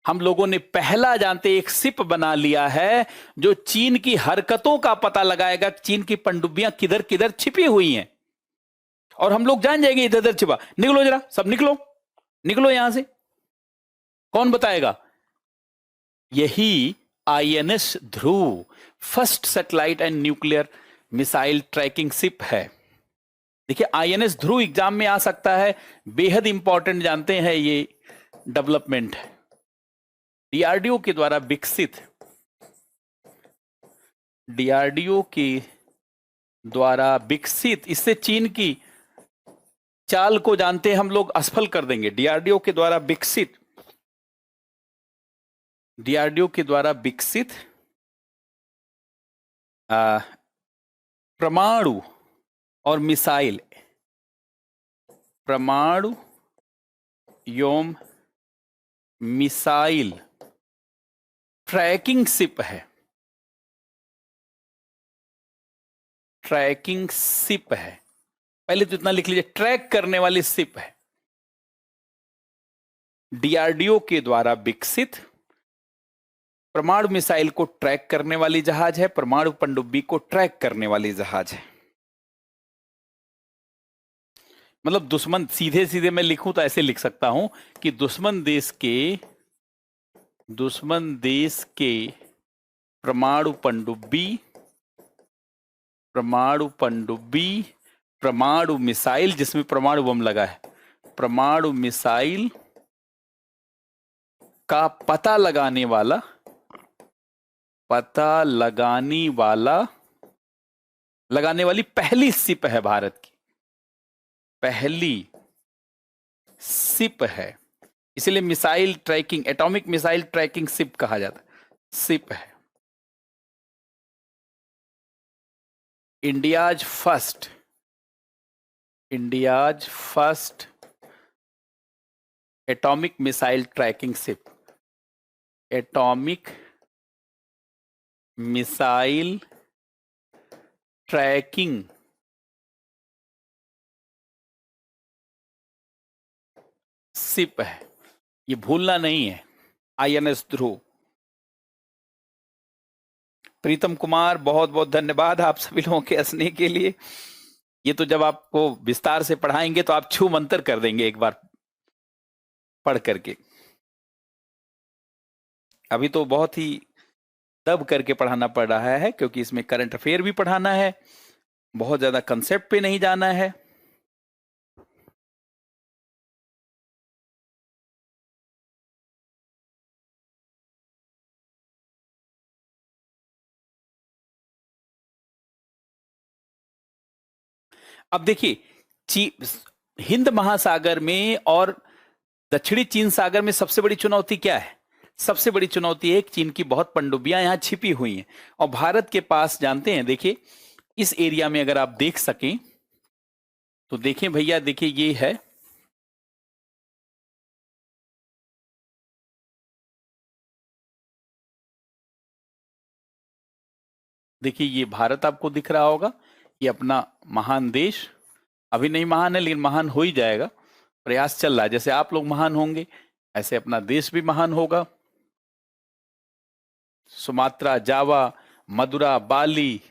हम लोगों ने पहला जानते एक सिप बना लिया है जो चीन की हरकतों का पता लगाएगा, चीन की पनडुब्बियां किधर किधर छिपी हुई हैं। और हम लोग जान जाएंगे इधर उधर छिपा, निकलो जरा सब निकलो, निकलो यहां से। कौन बताएगा? यही INS Dhruv, first satellite and nuclear missile tracking ship है। देखिए आईएनएस ध्रुव एग्जाम में आ सकता है, बेहद इंपॉर्टेंट जानते हैं ये डेवलपमेंट है। डीआरडीओ के द्वारा विकसित, डीआरडीओ के द्वारा विकसित, इससे चीन की चाल को जानते हैं हम लोग असफल कर देंगे। डीआरडीओ के द्वारा विकसित, डीआरडीओ के द्वारा विकसित परमाणु और मिसाइल, परमाणु एवं मिसाइल ट्रैकिंग शिप है, ट्रैकिंग शिप है। पहले तो इतना लिख लीजिए, ट्रैक करने वाली शिप है। डीआरडीओ के द्वारा विकसित परमाणु मिसाइल को ट्रैक करने वाली जहाज है, परमाणु पनडुब्बी को ट्रैक करने वाली जहाज है। मतलब दुश्मन, सीधे सीधे मैं लिखूं तो ऐसे लिख सकता हूं कि दुश्मन देश के परमाणु पनडुब्बी, परमाणु पनडुब्बी, परमाणु मिसाइल जिसमें परमाणु बम लगा है, परमाणु मिसाइल का पता लगाने वाला, पता लगाने वाली पहली शिप है भारत की, पहली शिप है। इसलिए missile tracking, atomic missile tracking ship कहा जाता है, शिप है। India's first atomic missile tracking ship, atomic missile tracking ship है, ये भूलना नहीं है। आईएनएस ध्रुव। प्रीतम कुमार बहुत बहुत धन्यवाद आप सभी लोगों के हंसने के लिए। ये तो जब आपको विस्तार से पढ़ाएंगे तो आप छू मंतर कर देंगे एक बार पढ़ करके। अभी तो बहुत ही दब करके पढ़ाना पड़ रहा है क्योंकि इसमें करंट अफेयर भी पढ़ाना है, बहुत ज्यादा कंसेप्ट पे नहीं जाना है। अब देखिए, हिंद महासागर में और दक्षिणी चीन सागर में सबसे बड़ी चुनौती क्या है? सबसे बड़ी चुनौती है चीन की बहुत पनडुब्बियां यहां छिपी हुई हैं। और भारत के पास जानते हैं, देखिए इस एरिया में अगर आप देख सकें तो देखें भैया, देखिए ये है, देखिए ये भारत आपको दिख रहा होगा, ये अपना महान देश, अभी नहीं महान है लेकिन महान हो ही जाएगा, प्रयास चल रहा है। जैसे आप लोग महान होंगे ऐसे अपना देश भी महान होगा। सुमात्रा, जावा, मदुरा, बाली,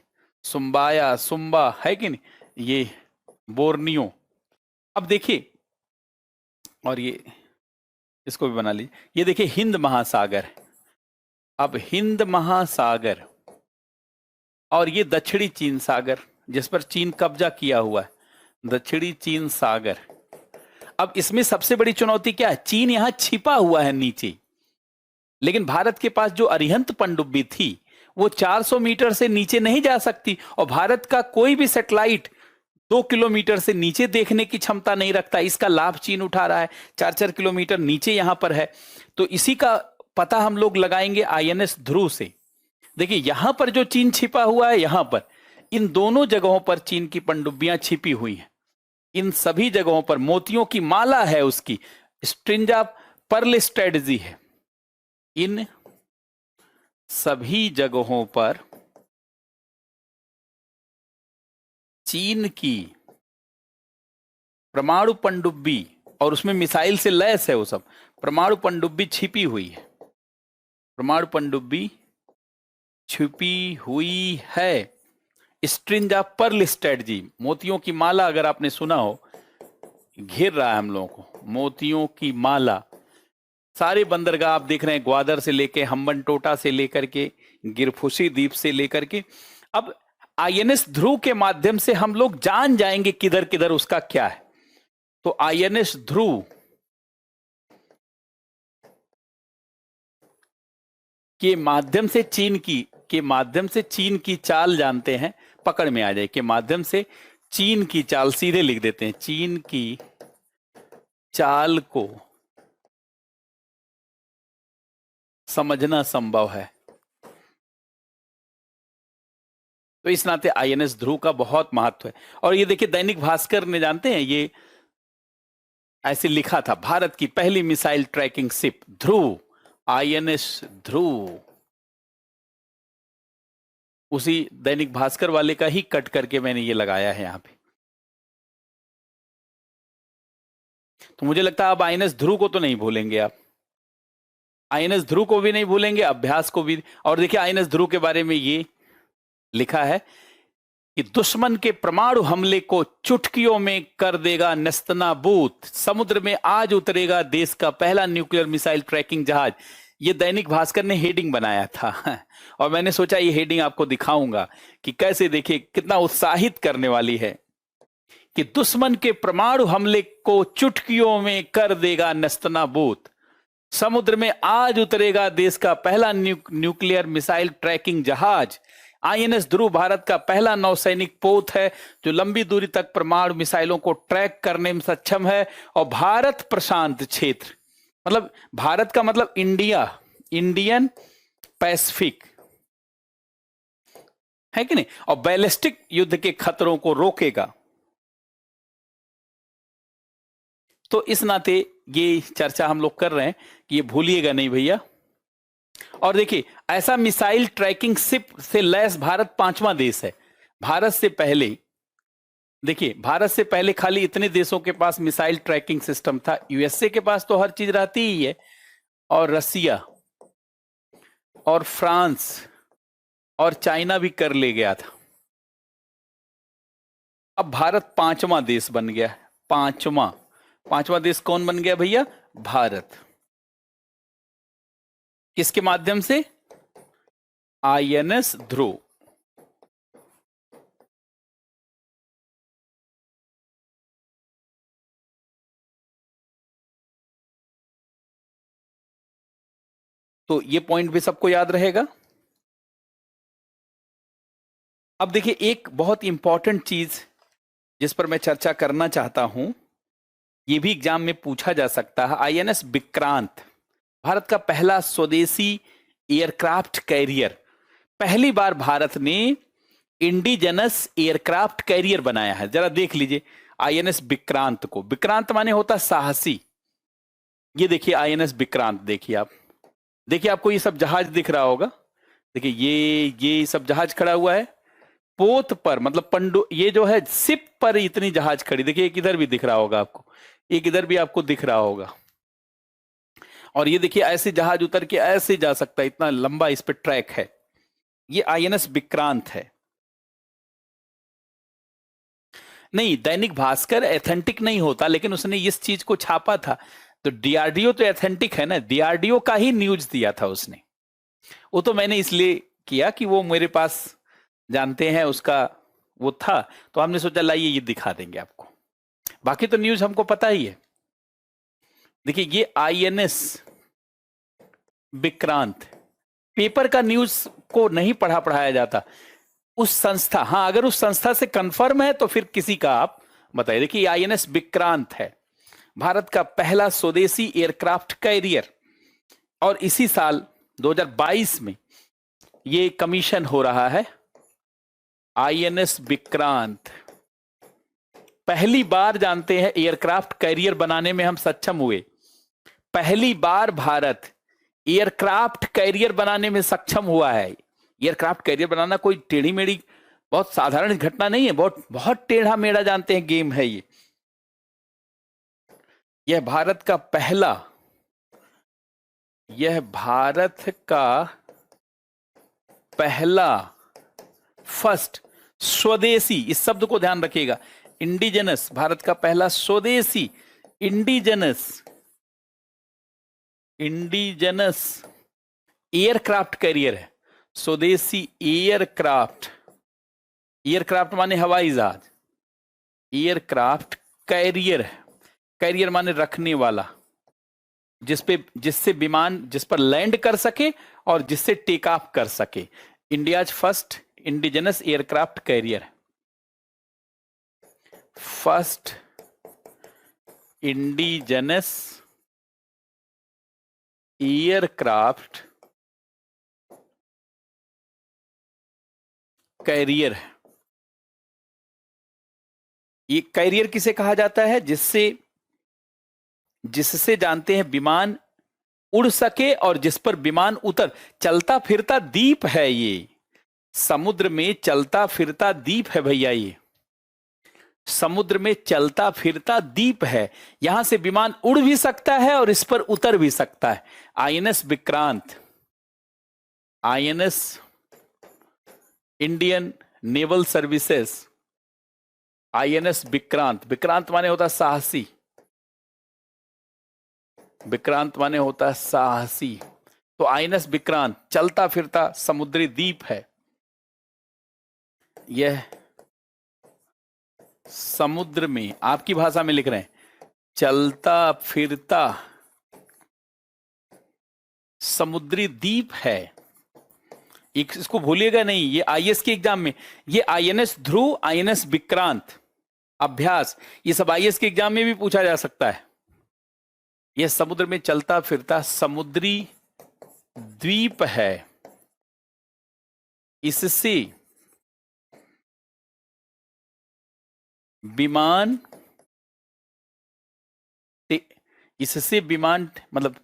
सुम्बाया, सुम्बा, है कि नहीं, ये बोर्नियो। अब देखिए, और ये इसको भी बना लीजिए, ये देखिए हिंद महासागर। अब हिंद महासागर और ये दक्षिणी चीन सागर जिस पर चीन कब्जा किया हुआ है, दक्षिणी चीन सागर। अब इसमें सबसे बड़ी चुनौती क्या है? चीन यहां छिपा हुआ है नीचे, लेकिन भारत के पास जो अरिहंत पनडुब्बी थी वो 400 मीटर से नीचे नहीं जा सकती, और भारत का कोई भी सैटेलाइट 2 किलोमीटर से नीचे देखने की क्षमता नहीं रखता। इसका लाभ चीन उठा रहा है, 4-4 किलोमीटर नीचे यहां पर है। तो इसी का पता हम लोग लगाएंगे आईएनएस ध्रुव से। देखिए यहां पर जो चीन छिपा हुआ है, यहां पर इन दोनों जगहों पर चीन की पनडुब्बियां छिपी हुई हैं। इन सभी जगहों पर मोतियों की माला है, उसकी स्ट्रिंज ऑफ पर्ल स्ट्रेटजी है। इन सभी जगहों पर चीन की परमाणु पनडुब्बी, और उसमें मिसाइल से लैस है वो सब, परमाणु पनडुब्बी छिपी हुई है, परमाणु पनडुब्बी छिपी हुई है। स्ट्रिंज ऑफ पर्ल स्ट्रेटजी, मोतियों की माला, अगर आपने सुना हो, घेर रहा है हम लोगों को, मोतियों की माला। सारे बंदरगाह आप देख रहे हैं, ग्वादर से लेके हम्बनटोटा से लेकर के गिरफुशी द्वीप से लेकर के। अब आईएनएस ध्रुव के माध्यम से हम लोग जान जाएंगे किधर किधर उसका क्या है। तो आईएनएस ध्रुव के माध्यम से चीन की चाल जानते हैं, पकड़ में आ जाए, के माध्यम से चीन की चाल, सीधे लिख देते हैं, चीन की चाल को समझना संभव है। तो इस नाते आईएनएस ध्रुव का बहुत महत्व है। और ये देखिए दैनिक भास्कर ने, जानते हैं, ये ऐसे लिखा था, भारत की पहली मिसाइल ट्रैकिंग शिप ध्रुव, आईएनएस ध्रुव। उसी दैनिक भास्कर वाले का ही कट करके मैंने ये लगाया है यहां पे। तो मुझे लगता है अब आईएनएस ध्रुव को तो नहीं भूलेंगे आप, आईएनएस ध्रुव को भी नहीं भूलेंगे, अभ्यास को भी। और देखिए आईएनएस ध्रुव के बारे में ये लिखा है कि दुश्मन के परमाणु हमले को चुटकियों में कर देगा नेस्तनाबूद, समुद्र में आज उतरेगा देश का पहला न्यूक्लियर मिसाइल ट्रैकिंग जहाज। ये दैनिक भास्कर ने हेडिंग बनाया था और मैंने सोचा ये हेडिंग आपको दिखाऊंगा कि कैसे, देखिए कितना उत्साहित करने वाली है, कि दुश्मन के परमाणु हमले को चुटकियों में कर देगा नेस्तनाबूद, समुद्र में आज उतरेगा देश का पहला न्यूक्लियर मिसाइल ट्रैकिंग जहाज। आईएनएस ध्रुव भारत का पहला नौसैनिक पोत है जो लंबी दूरी तक परमाणु मिसाइलों को ट्रैक करने में सक्षम है। और भारत प्रशांत क्षेत्र, मतलब भारत का मतलब इंडिया, इंडियन पैसिफिक, है कि नहीं, और बैलिस्टिक युद्ध के खतरों को रोकेगा। तो इस नाते ये चर्चा हम लोग कर रहे हैं कि ये भूलिएगा नहीं भैया। और देखिए ऐसा मिसाइल ट्रैकिंग शिप से लैस भारत 5वां देश है। भारत से पहले, देखिए भारत से पहले खाली इतने देशों के पास मिसाइल ट्रैकिंग सिस्टम था। यूएसए के पास तो हर चीज रहती ही है, और रसिया और फ्रांस और चाइना भी कर ले गया था। अब भारत 5वां देश बन गया। पांचवा देश कौन बन गया भैया? भारत। किसके माध्यम से? आईएनएस ध्रुव। तो ये पॉइंट भी सबको याद रहेगा। अब देखिए एक बहुत इंपॉर्टेंट चीज जिस पर मैं चर्चा करना चाहता हूं, ये भी एग्जाम में पूछा जा सकता है। आईएनएस विक्रांत भारत का पहला स्वदेशी एयरक्राफ्ट कैरियर। पहली बार भारत ने इंडिजिनस एयरक्राफ्ट कैरियर बनाया है। जरा देख लीजिए आईएनएस विक्रांत को। विक्रांत माने होता साहसी। ये देखिए आईएनएस विक्रांत, देखिए आप, देखिए आपको ये सब जहाज दिख रहा होगा। देखिए ये सब जहाज खड़ा हुआ है पोत पर, मतलब पंडो, ये जो है सिप पर इतनी जहाज खड़ी। देखिए एक इधर भी दिख रहा होगा आपको, एक इधर भी आपको दिख रहा होगा। और ये देखिए ऐसे जहाज उतर के ऐसे जा सकता है, इतना लंबा इस पे ट्रैक है। ये आईएनएस विक्रांत है। नहीं, दैनिक भास्कर एथेंटिक नहीं होता, लेकिन उसने इस चीज को छापा था। तो डीआरडीओ तो एथेंटिक है ना, डीआरडीओ का ही न्यूज दिया था उसने। वो तो मैंने इसलिए किया कि वो मेरे पास जानते हैं उसका वो था, तो हमने सोचा लाइए ये दिखा देंगे आपको। बाकी तो न्यूज हमको पता ही है। देखिए ये आईएनएस विक्रांत, पेपर का न्यूज को नहीं पढ़ाया जाता। उस संस्था, हाँ अगर उस संस्था से कंफर्म है तो फिर किसी का आप बताइए। देखिए आईएनएस विक्रांत है, भारत का पहला स्वदेशी एयरक्राफ्ट कैरियर, और इसी साल 2022 में ये कमीशन हो रहा है। आईएनएस विक्रांत पहली बार, जानते हैं, एयरक्राफ्ट कैरियर बनाने में हम सक्षम हुए। पहली बार भारत एयरक्राफ्ट कैरियर बनाने में सक्षम हुआ है। एयरक्राफ्ट कैरियर बनाना कोई टेढ़ी मेढ़ी बहुत साधारण घटना नहीं है, बहुत बहुत टेढ़ा मेढ़ा, जानते हैं, गेम है ये। यह भारत का पहला फर्स्ट स्वदेशी, इस शब्द को ध्यान रखिएगा, इंडिजिनस, भारत का पहला स्वदेशी इंडिजिनस एयरक्राफ्ट कैरियर है। स्वदेशी एयरक्राफ्ट माने हवाई जहाज, एयरक्राफ्ट कैरियर है। कैरियर माने रखने वाला, जिससे विमान जिस पर लैंड कर सके और जिससे टेक ऑफ कर सके। India's first indigenous aircraft carrier, first indigenous aircraft carrier है। ये कैरियर किसे कहा जाता है? जिससे जानते हैं विमान उड़ सके और जिस पर विमान चलता फिरता द्वीप है। ये समुद्र में चलता फिरता द्वीप है भैया, ये समुद्र में चलता फिरता द्वीप है। यहां से विमान उड़ भी सकता है और इस पर उतर भी सकता है। INS Vikrant, INS Indian naval services, INS Vikrant. Vikrant माने होता साहसी, विक्रांत माने होता साहसी। तो आईएनएस विक्रांत चलता फिरता समुद्री द्वीप है। यह समुद्र में, आपकी भाषा में लिख रहे हैं, चलता फिरता समुद्री द्वीप है। इसको भूलिएगा नहीं, ये आईएएस के एग्जाम में, ये आईएनएस ध्रुव, आईएनएस विक्रांत अभ्यास, ये सब आईएएस के एग्जाम में भी पूछा जा सकता है। यह समुद्र में चलता फिरता समुद्री द्वीप है। इससे विमान मतलब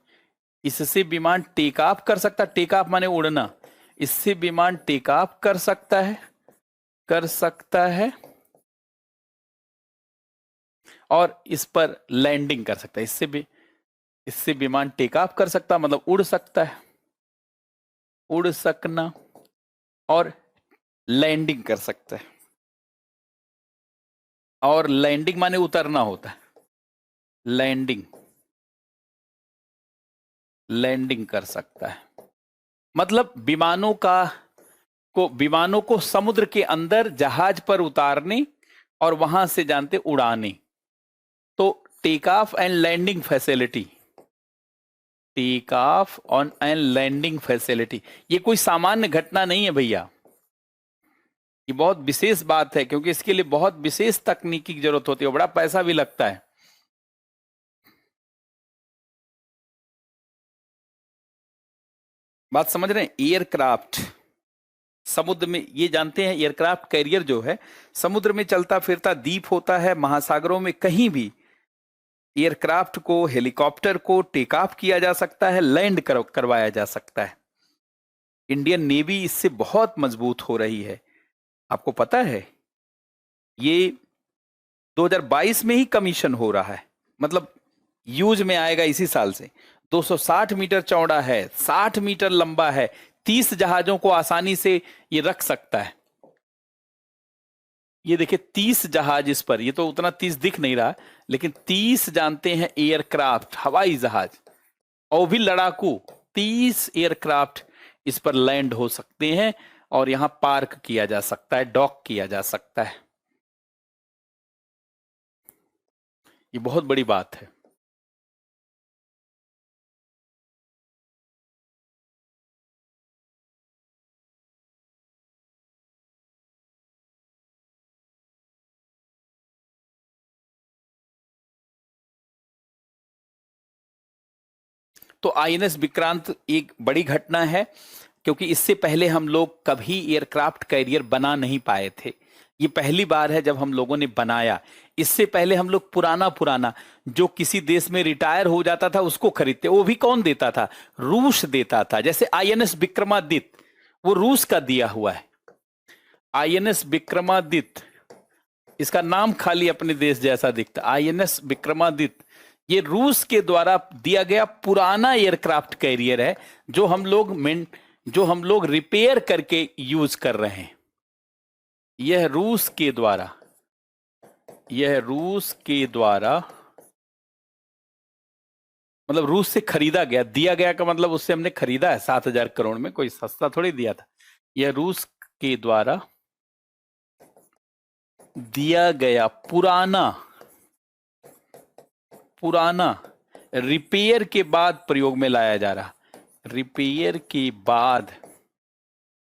इससे विमान टेक ऑफ कर सकता, टेक ऑफ माने उड़ना, इससे विमान टेक ऑफ कर सकता है और इस पर लैंडिंग कर सकता है। इससे विमान टेक ऑफ कर सकता मतलब उड़ सकता है, उड़ सकना, और लैंडिंग कर सकता है। और लैंडिंग माने उतरना होता है, लैंडिंग कर सकता है। मतलब विमानों को समुद्र के अंदर जहाज पर उतारने और वहां से जानते उड़ाने। तो take off and landing facility, take off on and landing facility, ये कोई सामान्य घटना नहीं है भैया। ये बहुत विशेष बात है, क्योंकि इसके लिए बहुत विशेष तकनीकी की जरूरत होती है, बड़ा पैसा भी लगता है। बात समझ रहे हैं? एयरक्राफ्ट समुद्र में, ये जानते हैं एयरक्राफ्ट कैरियर जो है समुद्र में चलता फिरता द्वीप होता है, महासागरों में कहीं भी एयरक्राफ्ट को, हेलीकॉप्टर को टेक ऑफ किया जा सकता है, लैंड करवाया जा सकता है। इंडियन नेवी इससे बहुत मजबूत हो रही है। आपको पता है ये 2022 में ही कमीशन हो रहा है, मतलब यूज में आएगा इसी साल से। 260 मीटर चौड़ा है, 60 मीटर लंबा है, 30 जहाजों को आसानी से ये रख सकता है। ये देखिए 30 जहाज इस पर, ये तो उतना 30 दिख नहीं रहा, लेकिन 30 जानते हैं एयरक्राफ्ट, हवाई जहाज, और भी लड़ाकू 30 एयरक्राफ्ट इस पर लैंड हो सकते हैं, और यहां पार्क किया जा सकता है, डॉक किया जा सकता है। ये बहुत बड़ी बात है। तो आईएनएस विक्रांत एक बड़ी घटना है, क्योंकि इससे पहले हम लोग कभी एयरक्राफ्ट कैरियर बना नहीं पाए थे। ये पहली बार है जब हम लोगों ने बनाया। इससे पहले हम लोग पुराना पुराना जो किसी देश में रिटायर हो जाता था उसको खरीदते। वो भी कौन देता था? रूस देता था। जैसे आईएनएस विक्रमादित्य, वो रूस का दिया हुआ है। आईएनएस विक्रमादित्य, इसका नाम खाली अपने देश जैसा दिखता। आईएनएस विक्रमादित्य ये रूस के द्वारा दिया गया पुराना एयरक्राफ्ट कैरियर है, जो हम लोग रिपेयर करके यूज कर रहे हैं। यह रूस के द्वारा मतलब रूस से खरीदा गया, दिया गया का मतलब उससे हमने खरीदा है 7,000 करोड़ में, कोई सस्ता थोड़ी दिया था। यह रूस के द्वारा दिया गया पुराना रिपेयर के बाद प्रयोग में लाया जा रहा। रिपेयर के बाद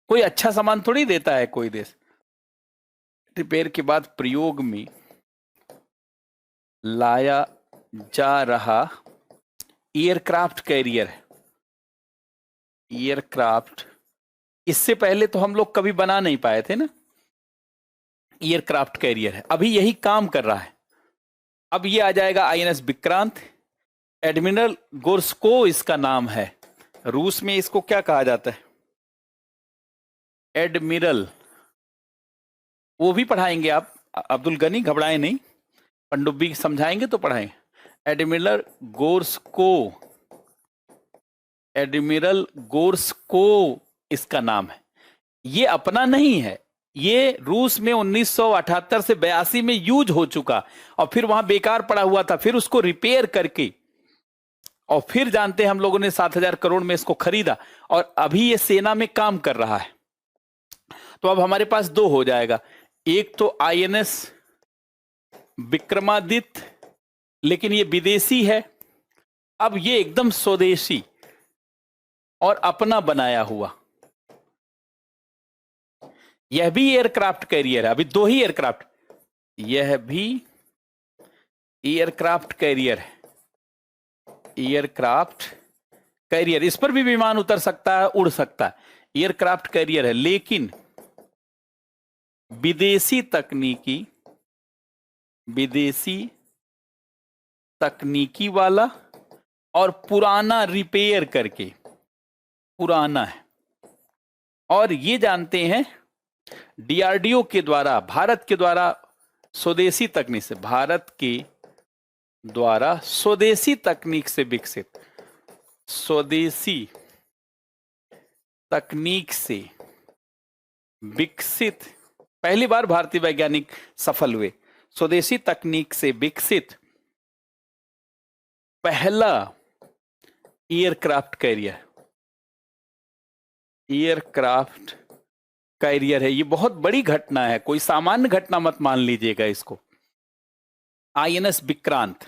कोई अच्छा सामान थोड़ी देता है कोई देश। रिपेयर के बाद प्रयोग में लाया जा रहा एयरक्राफ्ट कैरियर है। एयरक्राफ्ट, इससे पहले तो हम लोग कभी बना नहीं पाए थे ना। एयरक्राफ्ट कैरियर है, अभी यही काम कर रहा है। अब ये आ जाएगा आईएनएस विक्रांत। एडमिरल गोर्स्को इसका नाम है। रूस में इसको क्या कहा जाता है? एडमिरल। वो भी पढ़ाएंगे आप, अब्दुल गनी, घबराए नहीं, पनडुब्बी समझाएंगे तो पढ़ाएंगे। एडमिरल गोर्स्को, एडमिरल गोर्स्को इसका नाम है। ये अपना नहीं है, ये रूस में 1978 से 82 में यूज हो चुका, और फिर वहां बेकार पड़ा हुआ था, फिर उसको रिपेयर करके, और फिर जानते हैं हम लोगों ने 7,000 करोड़ में इसको खरीदा, और अभी ये सेना में काम कर रहा है। तो अब हमारे पास दो हो जाएगा, एक तो आईएनएस विक्रमादित्य, लेकिन ये विदेशी है। अब ये एकदम स्वदेशी और अपना बनाया हुआ, यह भी एयरक्राफ्ट कैरियर है। अभी दो ही एयरक्राफ्ट, यह भी एयरक्राफ्ट कैरियर है। एयरक्राफ्ट कैरियर, इस पर भी विमान उतर सकता है, उड़ सकता है, एयरक्राफ्ट कैरियर है, लेकिन विदेशी तकनीकी वाला, और पुराना रिपेयर करके, पुराना है। और ये जानते हैं डीआरडीओ के द्वारा, भारत के द्वारा स्वदेशी तकनीक से, भारत के द्वारा स्वदेशी तकनीक से विकसित, स्वदेशी तकनीक से विकसित, पहली बार भारतीय वैज्ञानिक सफल हुए। स्वदेशी तकनीक से विकसित पहला एयरक्राफ्ट कैरियर है। ये बहुत बड़ी घटना है, कोई सामान्य घटना मत मान लीजिएगा इसको। आईएनएस विक्रांत